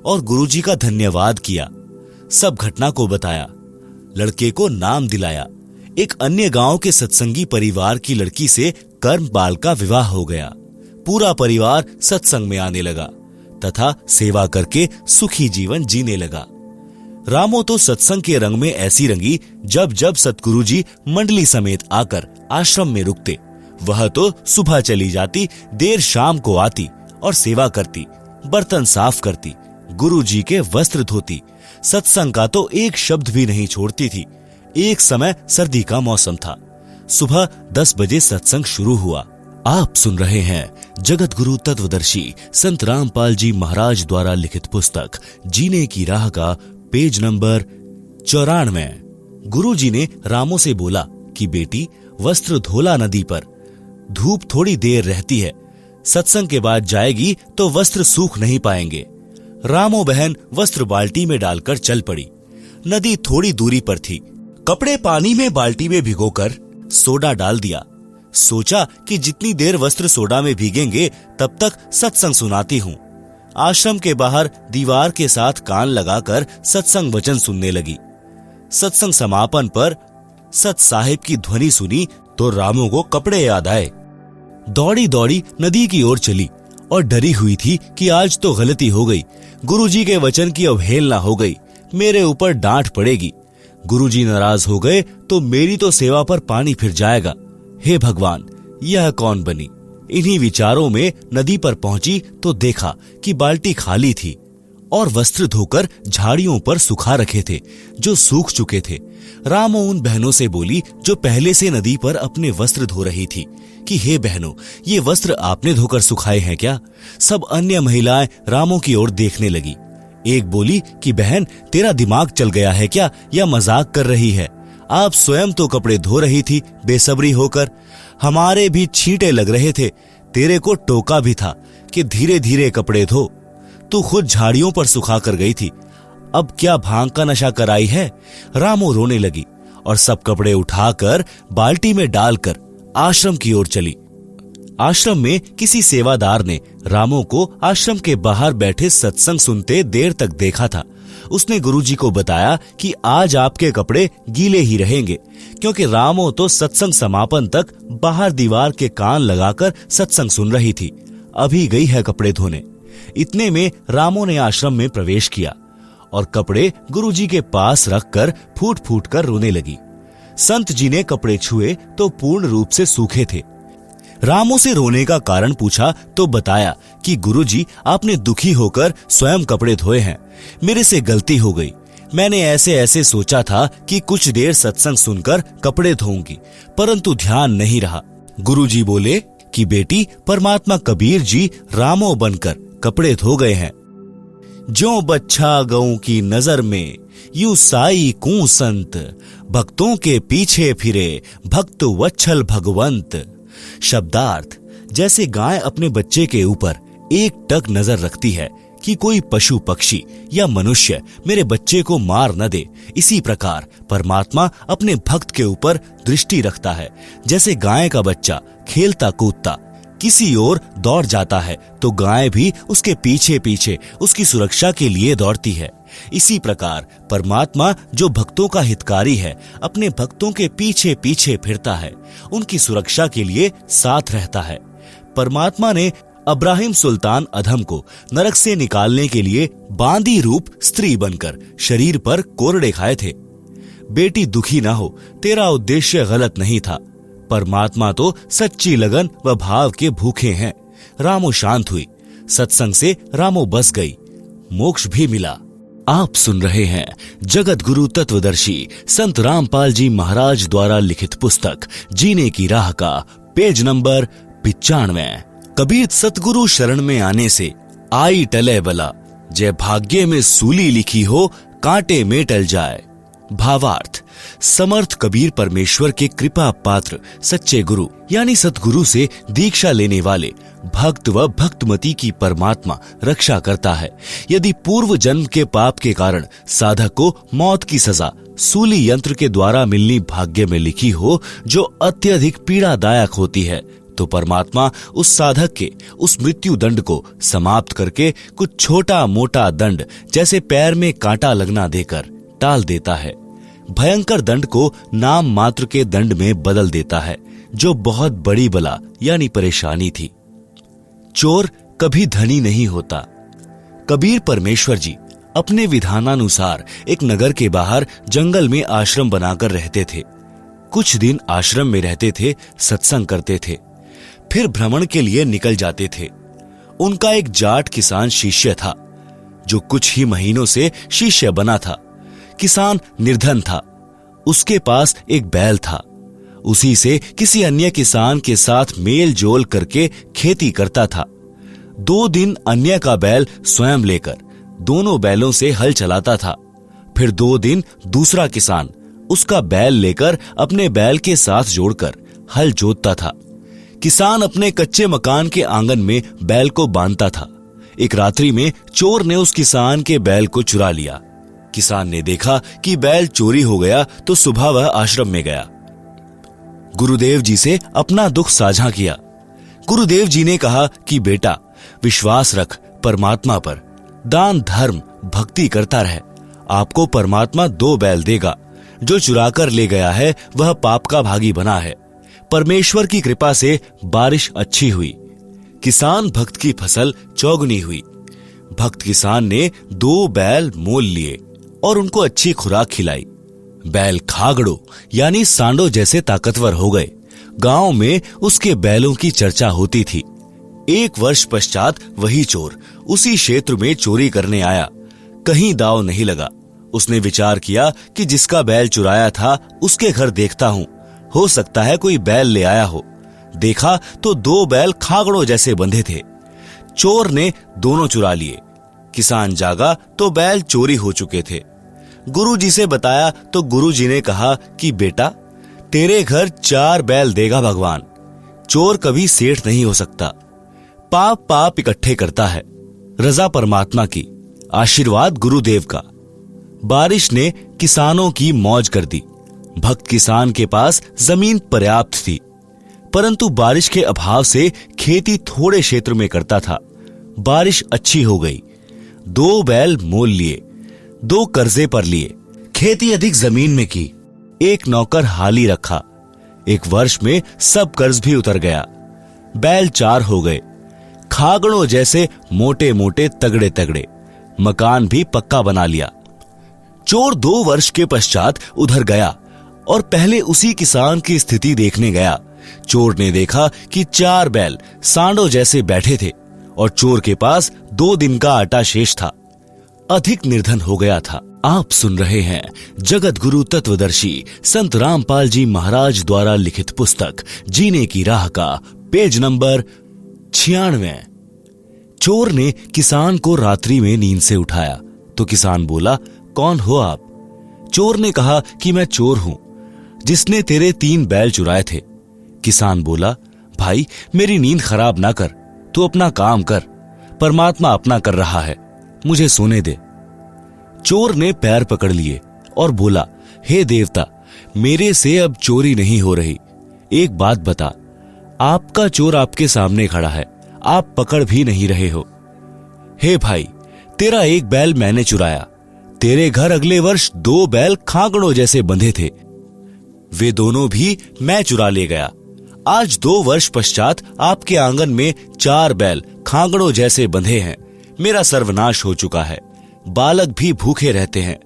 और गुरुजी का धन्यवाद किया। सब घटना को बताया। लड़के को नाम दिलाया। एक अन्य गांव के सत्संगी परिवार की लड़की से कर्मपाल का विवाह हो गया। पूरा परिवार सत्संग में आने लगा तथा सेवा करके सुखी जीवन जीने लगा। रामो तो सत्संग के रंग में ऐसी रंगी, जब जब सतगुरुजी मंडली समेत आकर आश्रम में रुकते, वह तो सुबह चली जाती, देर शाम को आती और सेवा करती, बर्तन साफ करती, गुरुजी के वस्त्र धोती। सत्संग का तो एक शब्द भी नहीं छोड़ती थी। एक समय सर्दी का मौसम था। सुबह 10 बजे सत्संग शुरू हुआ। आप सुन रहे हैं जगत गुरु तत्वदर्शी संत रामपाल जी महाराज द्वारा लिखित पुस्तक जीने की राह का पेज नंबर 94। गुरुजी ने रामो से बोला कि बेटी, वस्त्र धोला नदी पर, धूप थोड़ी देर रहती है, सत्संग के बाद जाएगी तो वस्त्र सूख नहीं पाएंगे। रामो बहन वस्त्र बाल्टी में डालकर चल पड़ी। नदी थोड़ी दूरी पर थी। कपड़े पानी में बाल्टी में भिगोकर सोडा डाल दिया। सोचा कि जितनी देर वस्त्र सोडा में भीगेंगे तब तक सत्संग सुनाती हूँ। आश्रम के बाहर दीवार के साथ कान लगाकर सत्संग वचन सुनने लगी। सत्संग समापन पर सत साहिब की ध्वनि सुनी तो रामो को कपड़े याद आए। दौड़ी दौड़ी नदी की ओर चली और डरी हुई थी कि आज तो गलती हो गई, गुरुजी के वचन की अवहेलना हो गई, मेरे ऊपर डांट पड़ेगी। गुरुजी नाराज हो गए तो मेरी तो सेवा पर पानी फिर जाएगा। हे भगवान, यह कौन बनी? इन्हीं विचारों में नदी पर पहुंची तो देखा कि बाल्टी खाली थी और वस्त्र धोकर झाड़ियों पर सुखा रखे थे जो सूख चुके थे। रामो उन बहनों से बोली जो पहले से नदी पर अपने वस्त्र धो रही थी कि हे बहनों, ये वस्त्र आपने धोकर सुखाए हैं क्या? सब अन्य महिलाएं रामो की ओर देखने लगी। एक बोली कि बहन, तेरा दिमाग चल गया है क्या या मजाक कर रही है? आप स्वयं तो कपड़े धो रही थी बेसब्री होकर, हमारे भी छींटे लग रहे थे, तेरे को टोका भी था कि धीरे धीरे कपड़े धो। तू खुद झाड़ियों पर सुखा कर गई थी, अब क्या भांग का नशा कराई है? रामो रोने लगी और सब कपड़े उठाकर बाल्टी में डालकर आश्रम की ओर चली। आश्रम में किसी सेवादार ने रामो को आश्रम के बाहर बैठे सत्संग सुनते देर तक देखा था। उसने गुरुजी को बताया कि आज आपके कपड़े गीले ही रहेंगे, क्योंकि रामो तो सत्संग समापन तक बाहर दीवार के कान लगाकर सत्संग सुन रही थी, अभी गई है कपड़े धोने। इतने में रामो ने आश्रम में प्रवेश किया और कपड़े गुरुजी के पास रखकर फूट फूट कर रोने लगी। संत जी ने कपड़े छुए तो पूर्ण रूप से सूखे थे। रामू से रोने का कारण पूछा तो बताया कि गुरुजी, आपने दुखी होकर स्वयं कपड़े धोए हैं। मेरे से गलती हो गई। मैंने ऐसे ऐसे सोचा था कि कुछ देर सत्संग सुनकर कपड़े धोऊंगी, परंतु ध्यान नहीं रहा। गुरुजी बोले कि बेटी, परमात्मा कबीर जी रामो बनकर कपड़े धो गए हैं। ज्यों बच्छा गऊ की नजर में यूं साई कू संत, भक्तों के पीछे फिरे भक्त वत्सल भगवंत। शब्दार्थ, जैसे गाय अपने बच्चे के ऊपर एक टक नजर रखती है कि कोई पशु पक्षी या मनुष्य मेरे बच्चे को मार न दे, इसी प्रकार परमात्मा अपने भक्त के ऊपर दृष्टि रखता है। जैसे गाय का बच्चा खेलता कूदता किसी ओर दौड़ जाता है तो गाय भी उसके पीछे पीछे उसकी सुरक्षा के लिए दौड़ती है। इसी प्रकार परमात्मा जो भक्तों का हितकारी है, अपने भक्तों के पीछे पीछे फिरता है, उनकी सुरक्षा के लिए साथ रहता है। परमात्मा ने अब्राहिम सुल्तान अधम को नरक से निकालने के लिए बांदी रूप स्त्री बनकर शरीर पर कोरड़े खाए थे। बेटी, दुखी ना हो, तेरा उद्देश्य गलत नहीं था। परमात्मा तो सच्ची लगन व भाव के भूखे हैं। रामो शांत हुई। सत्संग से रामो बस गई, मोक्ष भी मिला। आप सुन रहे हैं जगत गुरु तत्वदर्शी संत रामपाल जी महाराज द्वारा लिखित पुस्तक जीने की राह का पेज नंबर 95। कबीर सतगुरु शरण में आने से आई टले बला, जय भाग्य में सूली लिखी हो कांटे में टल जाए। भावार्थ, समर्थ कबीर परमेश्वर के कृपा पात्र सच्चे गुरु यानी सतगुरु से दीक्षा लेने वाले भक्त व भक्तमती की परमात्मा रक्षा करता है। यदि पूर्व जन्म के पाप के कारण साधक को मौत की सजा सूली यंत्र के द्वारा मिलनी भाग्य में लिखी हो, जो अत्यधिक पीड़ादायक होती है, तो परमात्मा उस साधक के उस मृत्यु दंड को समाप्त करके कुछ छोटा मोटा दंड जैसे पैर में कांटा लगना देकर टाल देता है। भयंकर दंड को नाम मात्र के दंड में बदल देता है, जो बहुत बड़ी बला यानी परेशानी थी। चोर कभी धनी नहीं होता। कबीर परमेश्वर जी अपने विधानानुसार एक नगर के बाहर जंगल में आश्रम बनाकर रहते थे। कुछ दिन आश्रम में रहते थे, सत्संग करते थे, फिर भ्रमण के लिए निकल जाते थे। उनका एक जाट किसान शिष्य था, जो कुछ ही महीनों से शिष्य बना था। किसान निर्धन था। उसके पास एक बैल था। उसी से किसी अन्य किसान के साथ मेल जोल करके खेती करता था। 2 दिन अन्य का बैल स्वयं लेकर दोनों बैलों से हल चलाता था। फिर 2 दिन दूसरा किसान उसका बैल लेकर अपने बैल के साथ जोड़कर हल जोतता था। किसान अपने कच्चे मकान के आंगन में बैल को बांधता था। एक रात्रि में चोर ने उस किसान के बैल को चुरा लिया। किसान ने देखा कि बैल चोरी हो गया तो सुबह वह आश्रम में गया। गुरुदेव जी से अपना दुख साझा किया। गुरुदेव जी ने कहा कि बेटा, विश्वास रख परमात्मा पर, दान धर्म भक्ति करता रहे। आपको परमात्मा 2 बैल देगा। जो चुरा कर ले गया है वह पाप का भागी बना है। परमेश्वर की कृपा से बारिश अच्छी हुई। किसान भक्त की फसल चौगुनी हुई। भक्त किसान ने 2 बैल मोल लिए और उनको अच्छी खुराक खिलाई। बैल खागड़ो यानी सांडो जैसे ताकतवर हो गए। गांव में उसके बैलों की चर्चा होती थी। 1 वर्ष पश्चात वही चोर उसी क्षेत्र में चोरी करने आया। कहीं दाव नहीं लगा। उसने विचार किया कि जिसका बैल चुराया था उसके घर देखता हूं, हो सकता है कोई बैल ले आया हो। देखा तो 2 बैल खागड़ों जैसे बंधे थे। चोर ने दोनों चुरा लिए। किसान जागा तो बैल चोरी हो चुके थे। गुरुजी से बताया तो गुरुजी ने कहा कि बेटा, तेरे घर 4 बैल देगा भगवान। चोर कभी सेठ नहीं हो सकता। पाप पाप इकट्ठे करता है। रजा परमात्मा की, आशीर्वाद गुरुदेव का। बारिश ने किसानों की मौज कर दी। भक्त किसान के पास जमीन पर्याप्त थी, परंतु बारिश के अभाव से खेती थोड़े क्षेत्र में करता था। बारिश अच्छी हो गई। 2 बैल मोल लिए, 2 कर्जे पर लिए। खेती अधिक जमीन में की। 1 नौकर हाली रखा। 1 वर्ष में सब कर्ज भी उतर गया। बैल 4 हो गए। खागड़ों जैसे मोटे मोटे तगड़े तगड़े। मकान भी पक्का बना लिया। चोर 2 वर्ष के पश्चात उधर गया और पहले उसी किसान की स्थिति देखने गया। चोर ने देखा कि 4 बैल सांडों जैसे बैठे थे और चोर के पास 2 दिन का आटा शेष था। अधिक निर्धन हो गया था। आप सुन रहे हैं जगत गुरु तत्वदर्शी संत रामपाल जी महाराज द्वारा लिखित पुस्तक जीने की राह का पेज नंबर 96। चोर ने किसान को रात्रि में नींद से उठाया तो किसान बोला, कौन हो आप? चोर ने कहा कि मैं चोर हूं जिसने तेरे 3 बैल चुराए थे। किसान बोला, भाई मेरी नींद खराब ना कर, तू अपना काम कर, परमात्मा अपना कर रहा है, मुझे सोने दे। चोर ने पैर पकड़ लिए और बोला, हे देवता, मेरे से अब चोरी नहीं हो रही। एक बात बता, आपका चोर आपके सामने खड़ा है, आप पकड़ भी नहीं रहे हो। हे भाई, तेरा 1 बैल मैंने चुराया। तेरे घर अगले वर्ष 2 बैल खांकड़ों जैसे बंधे थे, वे दोनों भी मैं चुरा ले गया। आज 2 वर्ष पश्चात आपके आंगन में 4 बैल खांकड़ों जैसे बंधे हैं। मेरा सर्वनाश हो चुका है, बालक भी भूखे रहते हैं।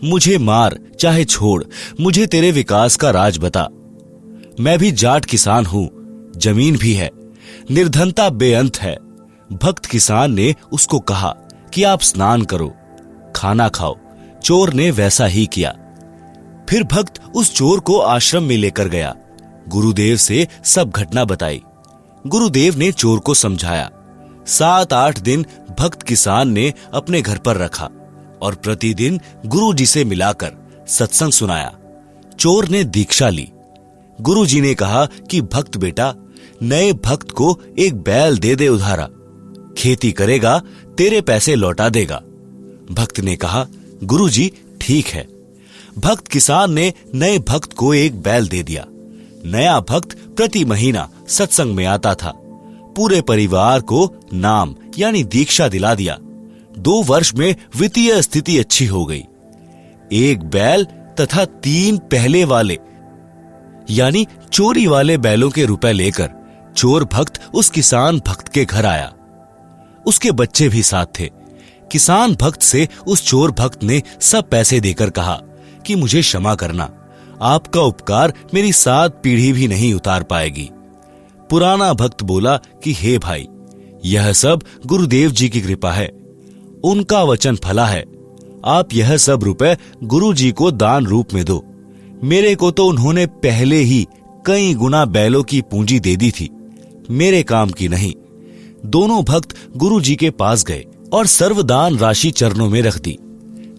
मुझे मार चाहे छोड़, मुझे तेरे विकास का राज बता। मैं भी जाट किसान हूं, जमीन भी है, निर्धनता बेअंत है। भक्त किसान ने उसको कहा कि आप स्नान करो, खाना खाओ। चोर ने वैसा ही किया। फिर भक्त उस चोर को आश्रम में लेकर गया। गुरुदेव से सब घटना बताई। गुरुदेव ने चोर को समझाया। 7-8 दिन भक्त किसान ने अपने घर पर रखा और प्रतिदिन गुरु जी से मिलाकर सत्संग सुनाया। चोर ने दीक्षा ली। गुरु जी ने कहा कि भक्त बेटा, नए भक्त को 1 बैल दे दे उधारा, खेती करेगा तेरे पैसे लौटा देगा। भक्त ने कहा, गुरु जी ठीक है। भक्त किसान ने नए भक्त को 1 बैल दे दिया। नया भक्त प्रति महीना सत्संग में आता था। पूरे परिवार को नाम यानी दीक्षा दिला दिया। 2 वर्ष में वित्तीय स्थिति अच्छी हो गई। 1 बैल तथा 3 पहले वाले यानी चोरी वाले बैलों के रुपए लेकर चोर भक्त उस किसान भक्त के घर आया। उसके बच्चे भी साथ थे। किसान भक्त से उस चोर भक्त ने सब पैसे देकर कहा कि मुझे क्षमा करना, आपका उपकार मेरी 7 पीढ़ी भी नहीं उतार पाएगी। पुराना भक्त बोला कि हे भाई, यह सब गुरुदेव जी की कृपा है, उनका वचन फला है। आप यह सब रुपए गुरु जी को दान रूप में दो। मेरे को तो उन्होंने पहले ही कई गुना बैलों की पूंजी दे दी थी, मेरे काम की नहीं। दोनों भक्त गुरु जी के पास गए और सर्वदान राशि चरणों में रख दी।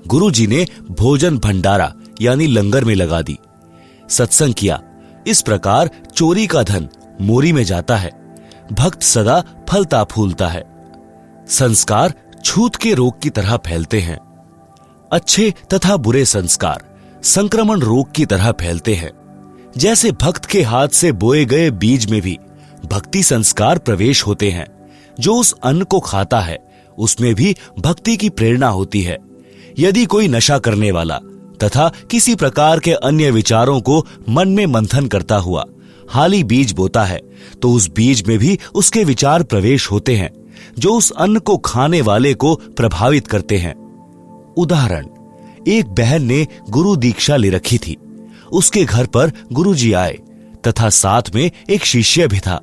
गुरु जी ने भोजन भंडारा यानी लंगर में लगा दी। सत्संग किया। इस प्रकार चोरी का धन मोरी में जाता है। भक्त सदा फलता फूलता है। संस्कार छूत के रोग की तरह फैलते हैं। अच्छे तथा बुरे संस्कार संक्रमण रोग की तरह फैलते हैं। जैसे भक्त के हाथ से बोए गए बीज में भी भक्ति संस्कार प्रवेश होते हैं। जो उस अन्न को खाता है उसमें भी भक्ति की प्रेरणा होती है। यदि कोई नशा करने वाला तथा किसी प्रकार के अन्य विचारों को मन में मंथन करता हुआ हाली बीज बोता है तो उस बीज में भी उसके विचार प्रवेश होते हैं जो उस अन्न को खाने वाले को प्रभावित करते हैं। उदाहरण, एक बहन ने गुरु दीक्षा ले रखी थी। उसके घर पर गुरुजी आए तथा साथ में एक शिष्य भी था।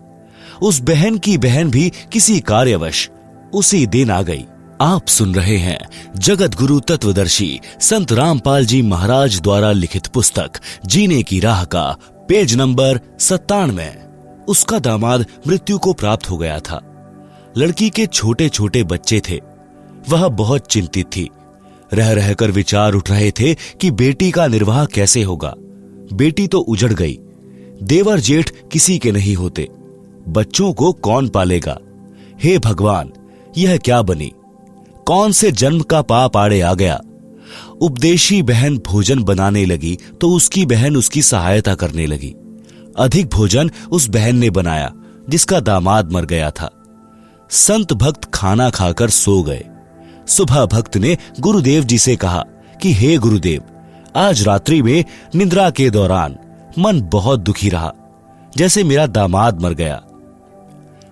उस बहन की बहन भी किसी कार्यवश उसी दिन आ गई। आप सुन रहे हैं जगत गुरु तत्वदर्शी संत रामपाल जी महाराज द्वारा लिखित पुस्तक जीने की राह का पेज नंबर 97। उसका दामाद मृत्यु को प्राप्त हो गया था। लड़की के छोटे छोटे बच्चे थे। वह बहुत चिंतित थी। रह रहकर विचार उठ रहे थे कि बेटी का निर्वाह कैसे होगा। बेटी तो उजड़ गई। देवर जेठ किसी के नहीं होते। बच्चों को कौन पालेगा? हे भगवान, यह क्या बनी? कौन से जन्म का पाप आड़े आ गया? उपदेशी बहन भोजन बनाने लगी तो उसकी बहन उसकी सहायता करने लगी। अधिक भोजन उस बहन ने बनाया जिसका दामाद मर गया था। संत भक्त खाना खाकर सो गए। सुबह भक्त ने गुरुदेव जी से कहा कि हे गुरुदेव, आज रात्रि में निद्रा के दौरान मन बहुत दुखी रहा, जैसे मेरा दामाद मर गया।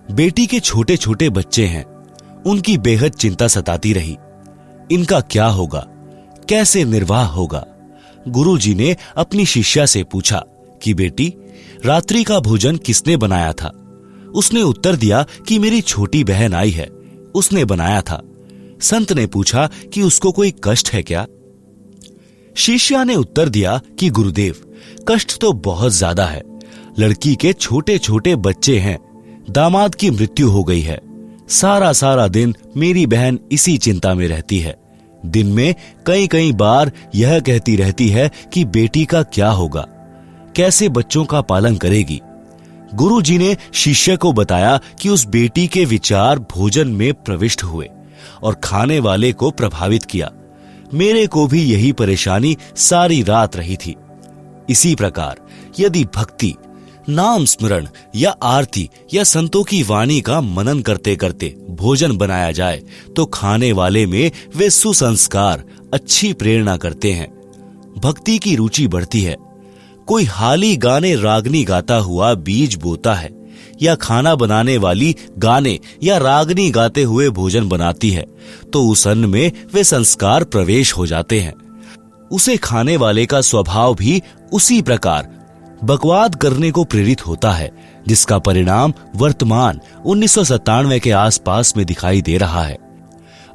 बेटी के छोटे छोटे बच्चे हैं, उनकी बेहद चिंता सताती रही। इनका क्या होगा, कैसे निर्वाह होगा? गुरुजी ने अपनी शिष्या से पूछा कि बेटी, रात्रि का भोजन किसने बनाया था? उसने उत्तर दिया कि मेरी छोटी बहन आई है, उसने बनाया था। संत ने पूछा कि उसको कोई कष्ट है क्या? शिष्या ने उत्तर दिया कि गुरुदेव, कष्ट तो बहुत ज्यादा है। लड़की के छोटे छोटे बच्चे हैं, दामाद की मृत्यु हो गई है। सारा दिन मेरी बहन इसी चिंता में रहती है। दिन में कई कई बार यह कहती रहती है कि बेटी का क्या होगा, कैसे बच्चों का पालन करेगी। गुरुजी ने शिष्य को बताया कि उस बेटी के विचार भोजन में प्रविष्ट हुए और खाने वाले को प्रभावित किया। मेरे को भी यही परेशानी सारी रात रही थी। इसी प्रकार यदि भक्ति, नाम स्मरण या आरती या संतों की वाणी का मनन करते करते भोजन बनाया जाए तो खाने वाले में वे सुसंस्कार, अच्छी प्रेरणा करते हैं। भक्ति की रुचि बढ़ती है। कोई हाली गाने रागनी गाता हुआ बीज बोता है या खाना बनाने वाली गाने या रागनी गाते हुए भोजन बनाती है तो उस अन्न में वे संस्कार प्रवेश हो जाते हैं। उसे खाने वाले का स्वभाव भी उसी प्रकार बकवाद करने को प्रेरित होता है, जिसका परिणाम वर्तमान 1997 के आसपास में दिखाई दे रहा है।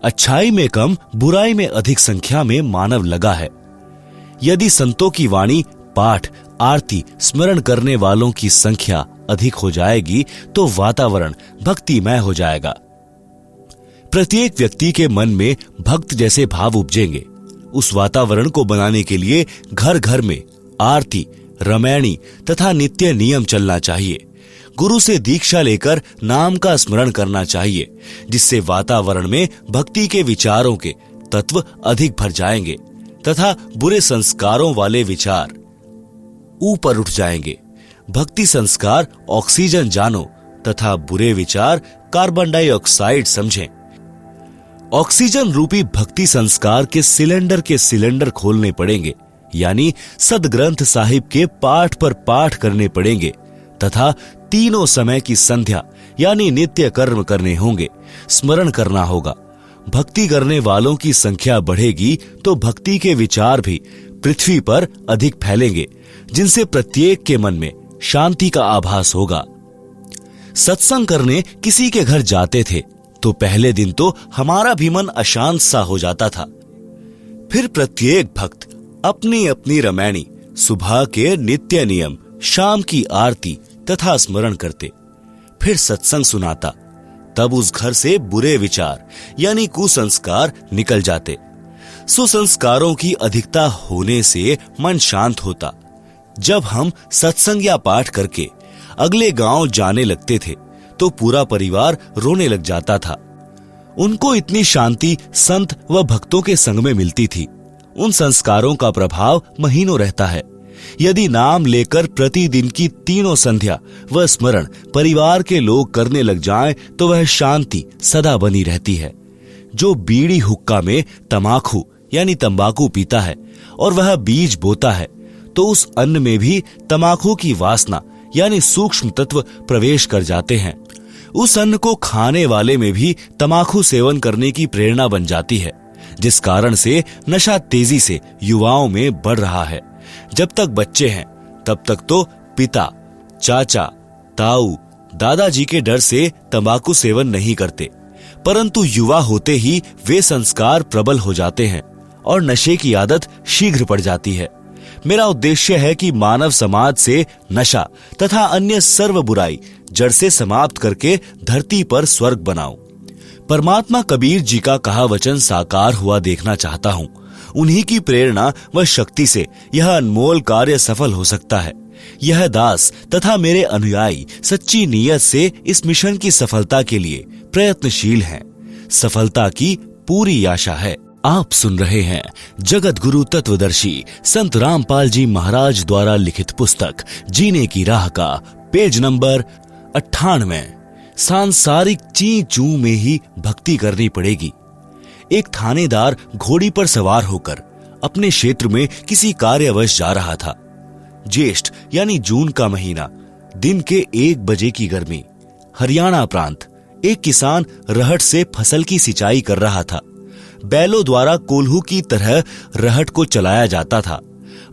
अच्छाई में कम, बुराई में अधिक संख्या में मानव लगा है। यदि संतों की वाणी, पाठ, आरती, स्मरण करने वालों की संख्या अधिक हो जाएगी तो वातावरण भक्तिमय हो जाएगा। प्रत्येक व्यक्ति के मन में भक्त जैसे भाव उपजेंगे। उस वातावरण को बनाने के लिए घर घर में आरती, रामायणी तथा नित्य नियम चलना चाहिए। गुरु से दीक्षा लेकर नाम का स्मरण करना चाहिए, जिससे वातावरण में भक्ति के विचारों के तत्व अधिक भर जाएंगे तथा बुरे संस्कारों वाले विचार ऊपर उठ जाएंगे। भक्ति संस्कार ऑक्सीजन जानो तथा बुरे विचार कार्बन डाइऑक्साइड समझें। ऑक्सीजन रूपी भक्ति संस्कार के सिलेंडर खोलने पड़ेंगे, यानी सदग्रंथ साहिब के पाठ पर पाठ करने पड़ेंगे तथा तीनों समय की संध्या यानी नित्य कर्म करने होंगे, स्मरण करना होगा। भक्ति करने वालों की संख्या बढ़ेगी तो भक्ति के विचार भी पृथ्वी पर अधिक फैलेंगे, जिनसे प्रत्येक के मन में शांति का आभास होगा। सत्संग करने किसी के घर जाते थे तो पहले दिन तो हमारा भी मन अशांत सा हो जाता था। फिर प्रत्येक भक्त अपनी अपनी रामायणी, सुबह के नित्य नियम, शाम की आरती तथा स्मरण करते। फिर सत्संग सुनाता, तब उस घर से बुरे विचार यानी कुसंस्कार निकल जाते। सुसंस्कारों की अधिकता होने से मन शांत होता। जब हम सत्संग या पाठ करके अगले गांव जाने लगते थे तो पूरा परिवार रोने लग जाता था। उनको इतनी शांति संत व भक्तों के संग में मिलती थी। उन संस्कारों का प्रभाव महीनों रहता है। यदि नाम लेकर प्रतिदिन की तीनों संध्या व स्मरण परिवार के लोग करने लग जाएं तो वह शांति सदा बनी रहती है। जो बीड़ी हुक्का में तमाकू यानी तंबाकू पीता है और वह बीज बोता है तो उस अन्न में भी तमाकू की वासना यानी सूक्ष्म तत्व प्रवेश कर जाते हैं। उस अन्न को खाने वाले में भी तमाकू सेवन करने की प्रेरणा बन जाती है, जिस कारण से नशा तेजी से युवाओं में बढ़ रहा है। जब तक बच्चे हैं तब तक तो पिता, चाचा, ताऊ, दादाजी के डर से तंबाकू सेवन नहीं करते, परंतु युवा होते ही वे संस्कार प्रबल हो जाते हैं और नशे की आदत शीघ्र पड़ जाती है। मेरा उद्देश्य है कि मानव समाज से नशा तथा अन्य सर्व बुराई जड़ से समाप्त करके धरती पर स्वर्ग बनाऊं। परमात्मा कबीर जी का कहा वचन साकार हुआ देखना चाहता हूं। उन्हीं की प्रेरणा व शक्ति से यह अनमोल कार्य सफल हो सकता है। यह दास तथा मेरे अनुयायी सच्ची नीयत से इस मिशन की सफलता के लिए प्रयत्नशील हैं। सफलता की पूरी आशा है। आप सुन रहे हैं जगत गुरु तत्वदर्शी संत रामपाल जी महाराज द्वारा लिखित पुस्तक जीने की राह का पेज नंबर 98। सांसारिक ची चू में ही भक्ति करनी पड़ेगी। एक थानेदार घोड़ी पर सवार होकर अपने क्षेत्र में किसी कार्यवश जा रहा था। ज्येष्ठ यानी जून का महीना, दिन के 1 बजे की गर्मी। हरियाणा प्रांत। एक किसान रहट से फसल की सिंचाई कर रहा था। बैलों द्वारा कोल्हू की तरह रहट को चलाया जाता था।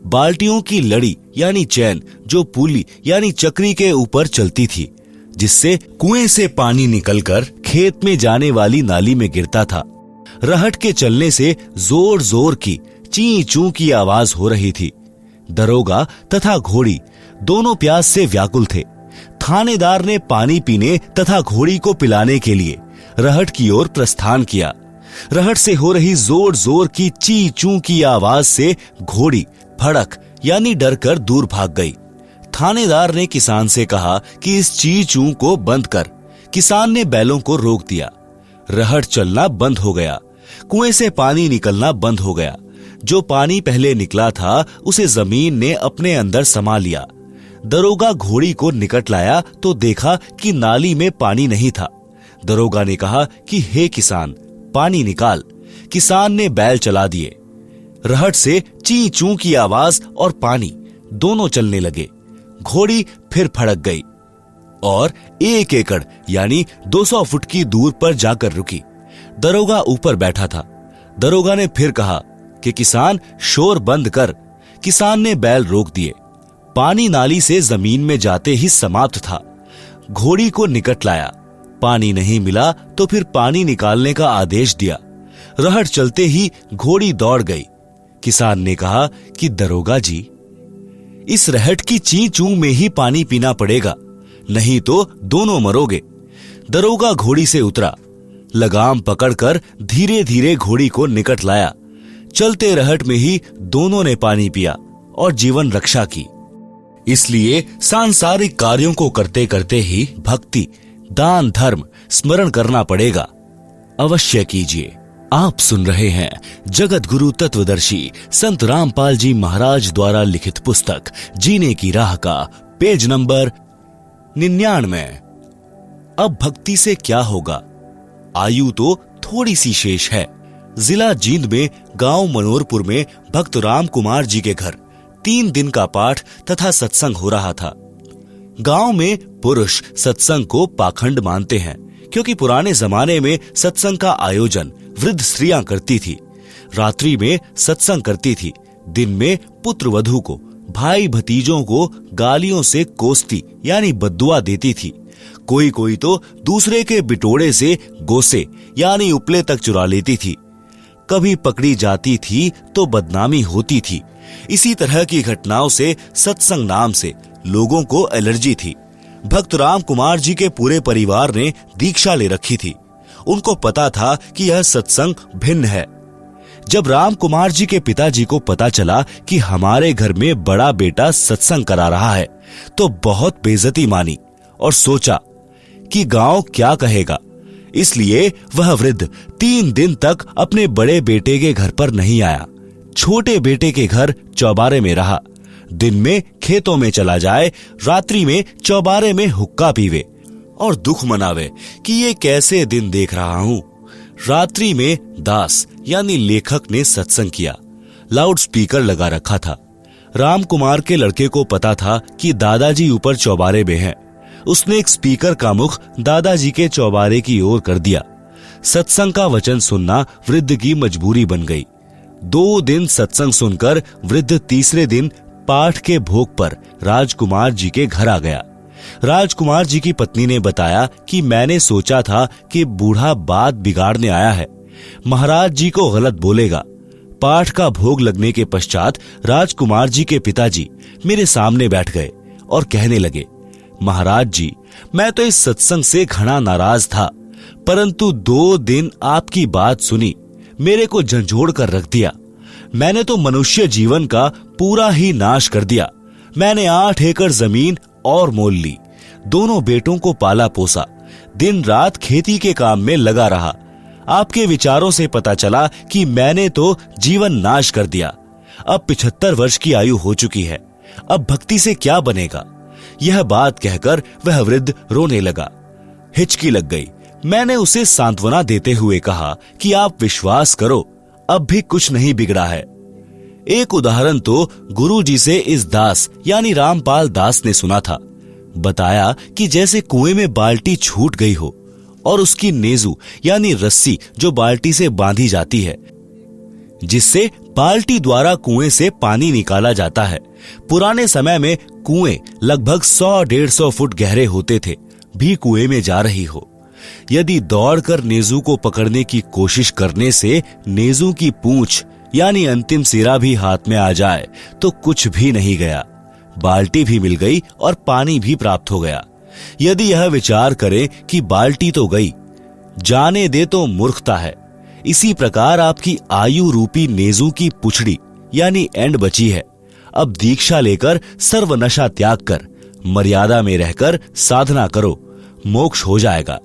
बाल्टियों की लड़ी यानी चैन जो पुली यानी चक्री के ऊपर चलती थी, जिससे कुएं से पानी निकलकर खेत में जाने वाली नाली में गिरता था। रहट के चलने से जोर जोर की ची चू की आवाज हो रही थी। दरोगा तथा घोड़ी दोनों प्यास से व्याकुल थे। थानेदार ने पानी पीने तथा घोड़ी को पिलाने के लिए रहट की ओर प्रस्थान किया। रहट से हो रही जोर जोर की ची चू की आवाज से घोड़ी भड़क यानी डर कर दूर भाग गई। थानेदार ने किसान से कहा कि इस ची चू को बंद कर। किसान ने बैलों को रोक दिया। रहट चलना बंद हो गया। कुएं से पानी निकलना बंद हो गया। जो पानी पहले निकला था उसे जमीन ने अपने अंदर समा लिया। दरोगा घोड़ी को निकट लाया तो देखा कि नाली में पानी नहीं था। दरोगा ने कहा कि हे किसान, पानी निकाल। किसान ने बैल चला दिए। रहट से ची चू की आवाज और पानी दोनों चलने लगे। घोड़ी फिर फड़क गई और 1 एकड़ यानी 200 फुट की दूर पर जाकर रुकी। दरोगा ऊपर बैठा था। दरोगा ने फिर कहा कि किसान, शोर बंद कर। किसान ने बैल रोक दिए। पानी नाली से जमीन में जाते ही समाप्त था। घोड़ी को निकट लाया। पानी नहीं मिला तो फिर पानी निकालने का आदेश दिया। रहट चलते ही घोड़ी दौड़ गई। किसान ने कहा कि दरोगा जी, इस रहट की ची चू में ही पानी पीना पड़ेगा, नहीं तो दोनों मरोगे। दरोगा घोड़ी से उतरा। लगाम पकड़कर धीरे धीरे घोड़ी को निकट लाया। चलते रहट में ही दोनों ने पानी पिया और जीवन रक्षा की। इसलिए सांसारिक कार्यों को करते करते ही भक्ति, दान, धर्म स्मरण करना पड़ेगा। अवश्य कीजिए। आप सुन रहे हैं जगत गुरु तत्वदर्शी संत रामपाल जी महाराज द्वारा लिखित पुस्तक जीने की राह का पेज नंबर 99। अब भक्ति से क्या होगा? आयु तो थोड़ी सी शेष है। जिला जींद में गांव मनोरपुर में भक्त राम कुमार जी के घर 3 दिन का पाठ तथा सत्संग हो रहा था। गांव में पुरुष सत्संग को पाखंड मानते हैं, क्योंकि पुराने जमाने में सत्संग का आयोजन वृद्ध स्त्रियां करती थी। रात्रि में सत्संग करती थी। दिन में पुत्र वधू को, भाई भतीजों को गालियों से कोसती यानी बद्दुआ देती थी। कोई कोई तो दूसरे के बिटोड़े से गोसे यानी उपले तक चुरा लेती थी। कभी पकड़ी जाती थी तो बदनामी होती थी। इसी तरह की घटनाओं से सत्संग नाम से लोगों को एलर्जी थी। भक्त राम कुमार जी के पूरे परिवार ने दीक्षा ले रखी थी। उनको पता था कि यह सत्संग भिन्न है। जब राम कुमार जी के पिताजी को पता चला कि हमारे घर में बड़ा बेटा सत्संग करा रहा है, तो बहुत बेइज्जती मानी और सोचा कि गांव क्या कहेगा। इसलिए वह वृद्ध 3 दिन तक अपने बड़े बेटे के घर पर नहीं आया। छोटे बेटे के घर चौबारे में रहा। दिन में खेतों में चला जाए, रात्रि में चौबारे में हुक्का पीवे और दुख मनावे कि ये कैसे दिन देख रहा हूं। रात्रि में दास यानी लेखक ने सत्संग किया। लाउड स्पीकर लगा रखा था। राम कुमार के लड़के को पता था कि दादाजी ऊपर चौबारे में हैं। उसने एक स्पीकर का मुख दादाजी के चौबारे की ओर कर दिया। सत्संग का वचन सुनना वृद्ध की मजबूरी बन गई। 2 दिन सत्संग सुनकर वृद्ध तीसरे दिन पाठ के भोग पर राजकुमार जी के घर आ गया। राजकुमार जी की पत्नी ने बताया कि मैंने सोचा था कि बूढ़ा बात बिगाड़ने आया है, महाराज जी को गलत बोलेगा। पाठ का भोग लगने के पश्चात राजकुमार जी के पिताजी मेरे सामने बैठ गए और कहने लगे, महाराज जी, मैं तो इस सत्संग से घना नाराज था, परंतु 2 दिन आपकी बात सुनी, मेरे को झंझोड़ कर रख दिया। मैंने तो मनुष्य जीवन का पूरा ही नाश कर दिया। मैंने 8 एकड़ जमीन और मोल ली। दोनों बेटों को पाला पोसा। दिन रात खेती के काम में लगा रहा। आपके विचारों से पता चला कि मैंने तो जीवन नाश कर दिया। अब 75 वर्ष की आयु हो चुकी है। अब भक्ति से क्या बनेगा? यह बात कहकर वह वृद्ध रोने लगा। हिचकी लग गई। मैंने उसे सांत्वना देते हुए कहा कि आप विश्वास करो, अब भी कुछ नहीं बिगड़ा है। एक उदाहरण तो गुरु जी से इस दास यानी रामपाल दास ने सुना था। बताया कि जैसे कुएं में बाल्टी छूट गई हो और उसकी नेजू यानी रस्सी जो बाल्टी से बांधी जाती है, जिससे बाल्टी द्वारा कुएं से पानी निकाला जाता है। पुराने समय में कुएं लगभग 100-150 फुट गहरे होते थे। भी कुएं में जा रही हो, यदि दौड़कर नेज़ू को पकड़ने की कोशिश करने से नेज़ू की पूंछ यानी अंतिम सिरा भी हाथ में आ जाए तो कुछ भी नहीं गया। बाल्टी भी मिल गई और पानी भी प्राप्त हो गया। यदि यह विचार करें कि बाल्टी तो गई, जाने दे तो मूर्खता है। इसी प्रकार आपकी आयु रूपी नेज़ू की पुछड़ी यानी एंड बची है। अब दीक्षा लेकर सर्व नशा त्याग कर मर्यादा में रहकर साधना करो, मोक्ष हो जाएगा।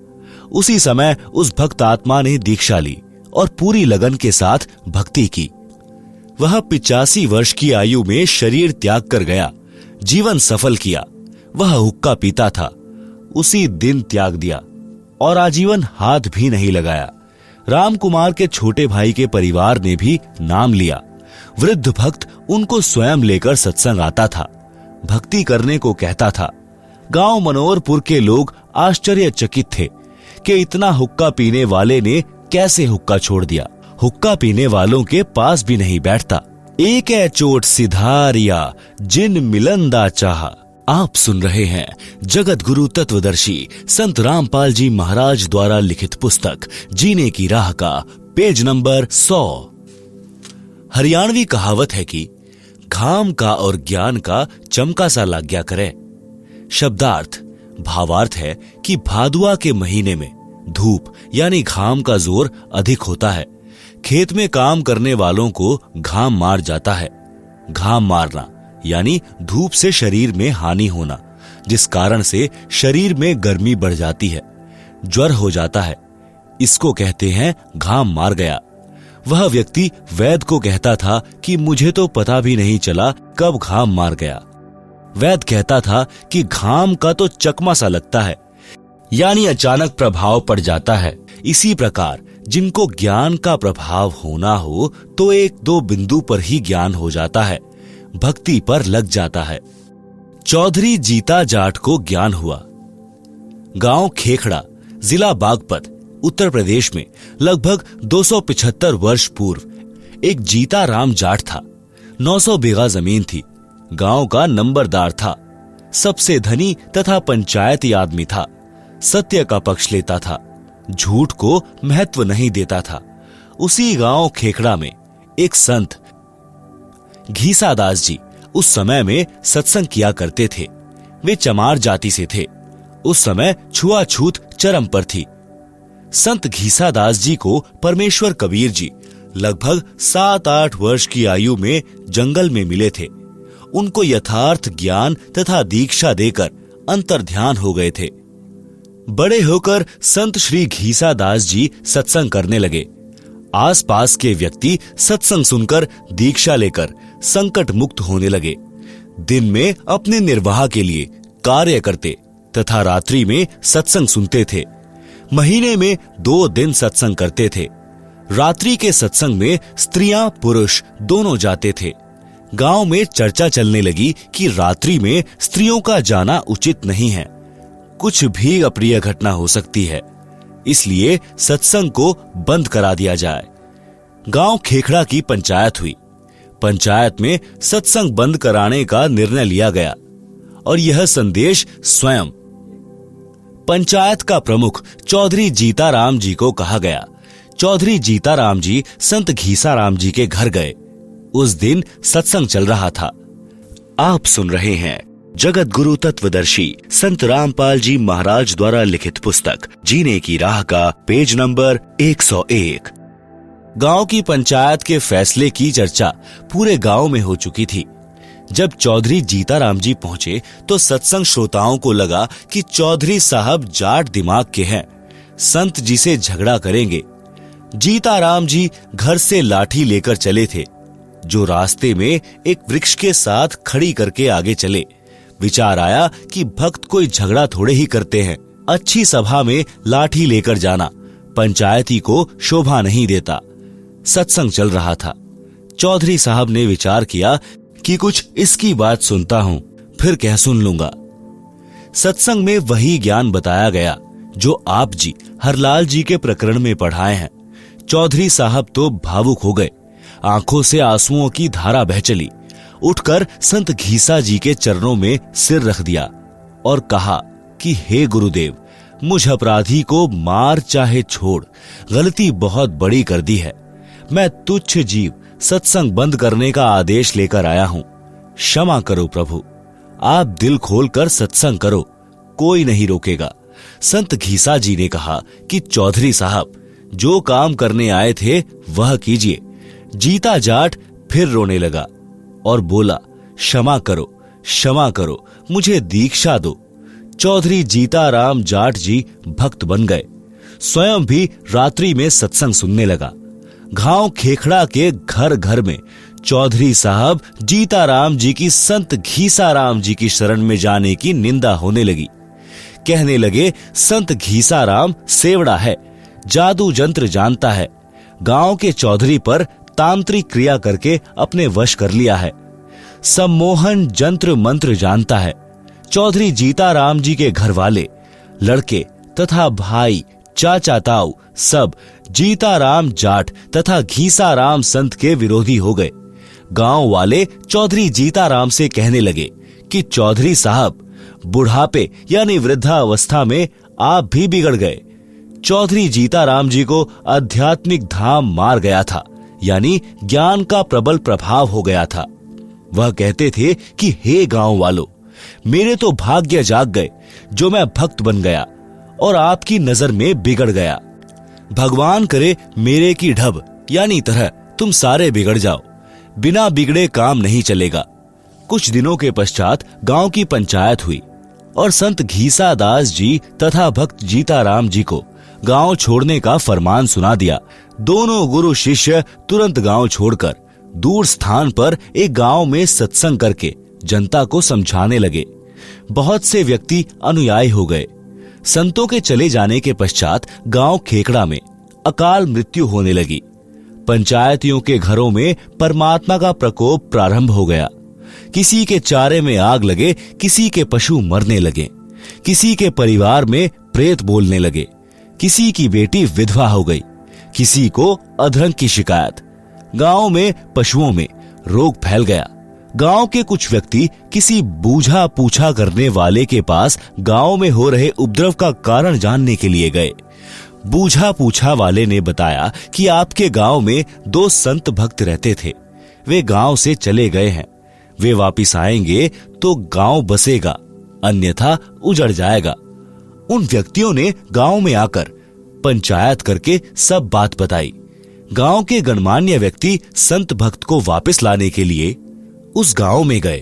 उसी समय उस भक्त आत्मा ने दीक्षा ली और पूरी लगन के साथ भक्ति की। वह 85 वर्ष की आयु में शरीर त्याग कर गया, जीवन सफल किया। वह हुक्का पीता था, उसी दिन त्याग दिया और आजीवन हाथ भी नहीं लगाया। रामकुमार के छोटे भाई के परिवार ने भी नाम लिया। वृद्ध भक्त उनको स्वयं लेकर सत्संग आता था, भक्ति करने को कहता था। गांव मनोहरपुर के लोग आश्चर्यचकित थे कि इतना हुक्का पीने वाले ने कैसे हुक्का छोड़ दिया। हुक्का पीने वालों के पास भी नहीं बैठता। एक है चोट सिधारिया जिन मिलंदा चाहा। आप सुन रहे हैं जगत गुरु तत्वदर्शी संत रामपाल जी महाराज द्वारा लिखित पुस्तक जीने की राह का पेज नंबर 100। हरियाणवी कहावत है कि घाम का और ज्ञान का चमका सा लाग्या करे। शब्दार्थ भावार्थ है कि भादुआ के महीने में धूप यानी घाम का जोर अधिक होता है। खेत में काम करने वालों को घाम मार जाता है। घाम मारना यानी धूप से शरीर में हानि होना, जिस कारण से शरीर में गर्मी बढ़ जाती है, ज्वर हो जाता है। इसको कहते हैं घाम मार गया। वह व्यक्ति वैद्य को कहता था कि मुझे तो पता भी नहीं चला कब घाम मार गया। वैद्य कहता था कि घाम का तो चकमा सा लगता है, यानी अचानक प्रभाव पड़ जाता है। इसी प्रकार जिनको ज्ञान का प्रभाव होना हो तो 1-2 बिंदु पर ही ज्ञान हो जाता है, भक्ति पर लग जाता है। चौधरी जीता जाट को ज्ञान हुआ। गांव खेखड़ा, जिला बागपत, उत्तर प्रदेश में लगभग 275 वर्ष पूर्व एक जीता राम जाट था। 900 बीघा जमीन थी। गांव का नंबरदार था, सबसे धनी तथा पंचायती आदमी था। सत्य का पक्ष लेता था, झूठ को महत्व नहीं देता था। उसी गांव खेखड़ा में एक संत घीसादास जी उस समय में सत्संग किया करते थे। वे चमार जाति से थे। उस समय छुआछूत चरम पर थी। संत घीसादास जी को परमेश्वर कबीर जी लगभग 7-8 वर्ष की आयु में जंगल में मिले थे। उनको यथार्थ ज्ञान तथा दीक्षा देकर अंतर्ध्यान हो गए थे। बड़े होकर संत श्री घीसादास जी सत्संग करने लगे। आसपास के व्यक्ति सत्संग सुनकर दीक्षा लेकर संकट मुक्त होने लगे। दिन में अपने निर्वाह के लिए कार्य करते तथा रात्रि में सत्संग सुनते थे। महीने में 2 दिन सत्संग करते थे। रात्रि के सत्संग में स्त्रियां पुरुष दोनों जाते थे। गांव में चर्चा चलने लगी कि रात्रि में स्त्रियों का जाना उचित नहीं है, कुछ भी अप्रिय घटना हो सकती है, इसलिए सत्संग को बंद करा दिया जाए। गांव खेखड़ा की पंचायत हुई। पंचायत में सत्संग बंद कराने का निर्णय लिया गया और यह संदेश स्वयं पंचायत का प्रमुख चौधरी जीताराम जी को कहा गया। चौधरी जीताराम जी संत घीसाराम जी के घर गए। उस दिन सत्संग चल रहा था। आप सुन रहे हैं जगत गुरु तत्वदर्शी संत रामपाल जी महाराज द्वारा लिखित पुस्तक जीने की राह का पेज नंबर 101। गांव की पंचायत के फैसले की चर्चा पूरे गांव में हो चुकी थी। जब चौधरी जीताराम जी पहुंचे तो सत्संग श्रोताओं को लगा कि चौधरी साहब जाट दिमाग के हैं, संत जी से झगड़ा करेंगे। जीताराम जी घर से लाठी लेकर चले थे, जो रास्ते में एक वृक्ष के साथ खड़ी करके आगे चले। विचार आया कि भक्त कोई झगड़ा थोड़े ही करते हैं, अच्छी सभा में लाठी लेकर जाना पंचायती को शोभा नहीं देता। सत्संग चल रहा था। चौधरी साहब ने विचार किया कि कुछ इसकी बात सुनता हूं, फिर कह सुन लूंगा। सत्संग में वही ज्ञान बताया गया जो आप जी हरलाल जी के प्रकरण में पढ़ाए हैं। चौधरी साहब तो भावुक हो गए। आंखों से आंसुओं की धारा बह चली। उठकर संत घीसा जी के चरणों में सिर रख दिया और कहा कि हे गुरुदेव, मुझ अपराधी को मार चाहे छोड़, गलती बहुत बड़ी कर दी है। मैं तुच्छ जीव सत्संग बंद करने का आदेश लेकर आया हूं। क्षमा करो प्रभु, आप दिल खोलकर सत्संग करो, कोई नहीं रोकेगा। संत घीसा जी ने कहा कि चौधरी साहब, जो काम करने आए थे वह कीजिए। जीता जाट फिर रोने लगा और बोला, क्षमा करो, मुझे दीक्षा दो। चौधरी जीताराम जाट जी भक्त बन गए। स्वयं भी रात्रि में सत्संग सुनने लगा। गांव खेखड़ा के घर घर में चौधरी साहब जीताराम जी की संत घीसाराम जी की शरण में जाने की निंदा होने लगी। कहने लगे, संत घीसाराम सेवड़ा है, जादू जंत्र जानता है, गांव के चौधरी पर तांत्रिक क्रिया करके अपने वश कर लिया है, सम्मोहन जंत्र मंत्र जानता है। चौधरी जीताराम जी के घर वाले, लड़के तथा भाई, चाचा ताऊ सब जीताराम जाट तथा घीसाराम संत के विरोधी हो गए। गांव वाले चौधरी जीताराम से कहने लगे कि चौधरी साहब, बुढ़ापे यानी वृद्धावस्था में आप भी बिगड़ गए। चौधरी जीताराम जी को आध्यात्मिक धाम मार गया था, यानी ज्ञान का प्रबल प्रभाव हो गया था। वह कहते थे कि हे गांव वालों, मेरे तो भाग्य जाग गए जो मैं भक्त बन गया और आपकी नजर में बिगड़ गया। भगवान करे मेरे की ढब यानी तरह तुम सारे बिगड़ जाओ, बिना बिगड़े काम नहीं चलेगा। कुछ दिनों के पश्चात गांव की पंचायत हुई और संत घीसा दास जी तथा भक्त जीताराम जी को गांव छोड़ने का फरमान सुना दिया। दोनों गुरु शिष्य तुरंत गांव छोड़कर दूर स्थान पर एक गांव में सत्संग करके जनता को समझाने लगे। बहुत से व्यक्ति अनुयायी हो गए। संतों के चले जाने के पश्चात गांव खेखड़ा में अकाल मृत्यु होने लगी। पंचायतियों के घरों में परमात्मा का प्रकोप प्रारंभ हो गया। किसी के चारे में आग लगे, किसी के पशु मरने लगे, किसी के परिवार में प्रेत बोलने लगे, किसी की बेटी विधवा हो गई, किसी को अधरंग की शिकायत। गांव में पशुओं में रोग फैल गया। गांव के कुछ व्यक्ति किसी बूझा पूछा करने वाले के पास गांव में हो रहे उपद्रव का कारण जानने के लिए गए। बूझा पूछा वाले ने बताया कि आपके गांव में 2 संत भक्त रहते थे, वे गांव से चले गए हैं। वे वापिस आएंगे तो गांव बसेगा, अन्यथा उजड़ जाएगा। उन व्यक्तियों ने गांव में आकर पंचायत करके सब बात बताई। गांव के गणमान्य व्यक्ति संत भक्त को वापस लाने के लिए उस गांव में गए।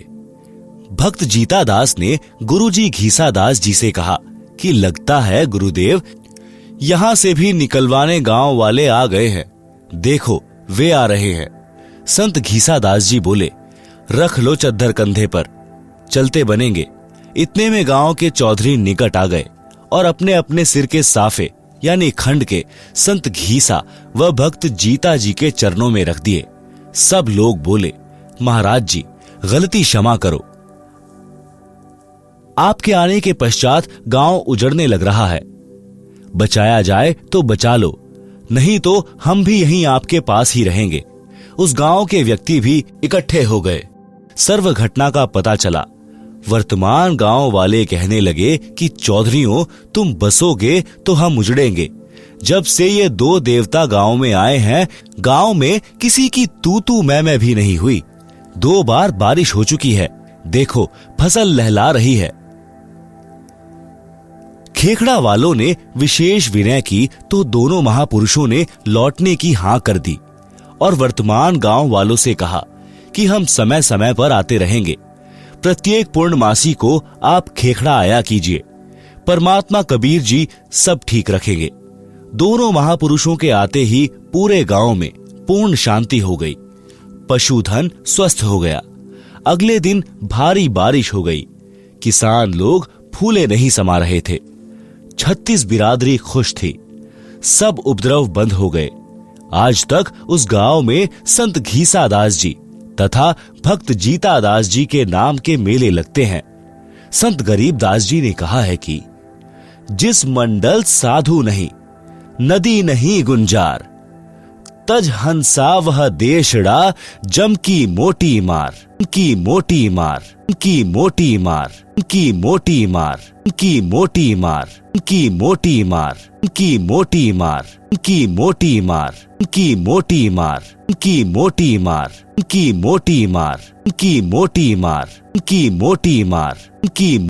भक्त जीता दास ने गुरुजी घीसा दास जी से कहा कि लगता है गुरुदेव, यहां से भी निकलवाने गांव वाले आ गए हैं, देखो वे आ रहे हैं। संत घीसा दास जी बोले, रख लो चद्दर कंधे पर, चलते बनेंगे। इतने में गांव के चौधरी निकट आ गए और अपने अपने सिर के साफे यानी खंड के संत घीसा व भक्त जीता जी के चरणों में रख दिए। सब लोग बोले, महाराज जी गलती क्षमा करो, आपके आने के पश्चात गांव उजड़ने लग रहा है, बचाया जाए तो बचा लो, नहीं तो हम भी यहीं आपके पास ही रहेंगे। उस गांव के व्यक्ति भी इकट्ठे हो गए। सर्व घटना का पता चला। वर्तमान गांव वाले कहने लगे कि चौधरियों, तुम बसोगे तो हम उजड़ेंगे। जब से ये 2 देवता गांव में आए हैं, गांव में किसी की तू मैं भी नहीं हुई। 2 बार बारिश हो चुकी है, देखो फसल लहला रही है। खेखड़ा वालों ने विशेष विनय की तो दोनों महापुरुषों ने लौटने की हां कर दी और वर्तमान गांव वालों से कहा कि हम समय समय पर आते रहेंगे। प्रत्येक पूर्णमासी को आप खेखड़ा आया कीजिए, परमात्मा कबीर जी सब ठीक रखेंगे। दोनों महापुरुषों के आते ही पूरे गांव में पूर्ण शांति हो गई। पशुधन स्वस्थ हो गया। अगले दिन भारी बारिश हो गई। किसान लोग फूले नहीं समा रहे थे। 36 बिरादरी खुश थी। सब उपद्रव बंद हो गए। आज तक उस गांव में संत घीसा दास जी तथा भक्त जीता दास जी के नाम के मेले लगते हैं। संत गरीब दास जी ने कहा है कि जिस मंडल साधु नहीं, नदी नहीं गुंजार, तज हंसा वह देशड़ा, जम की मोटी मार, की मोटी मार, की मोटी मार, की मोटी मार, की मोटी मार, की मोटी मार, की मोटी मार, की मोटी मार, की मोटी मार, की मोटी मार, की मोटी मार, की मोटी मार, की मोटी मार, की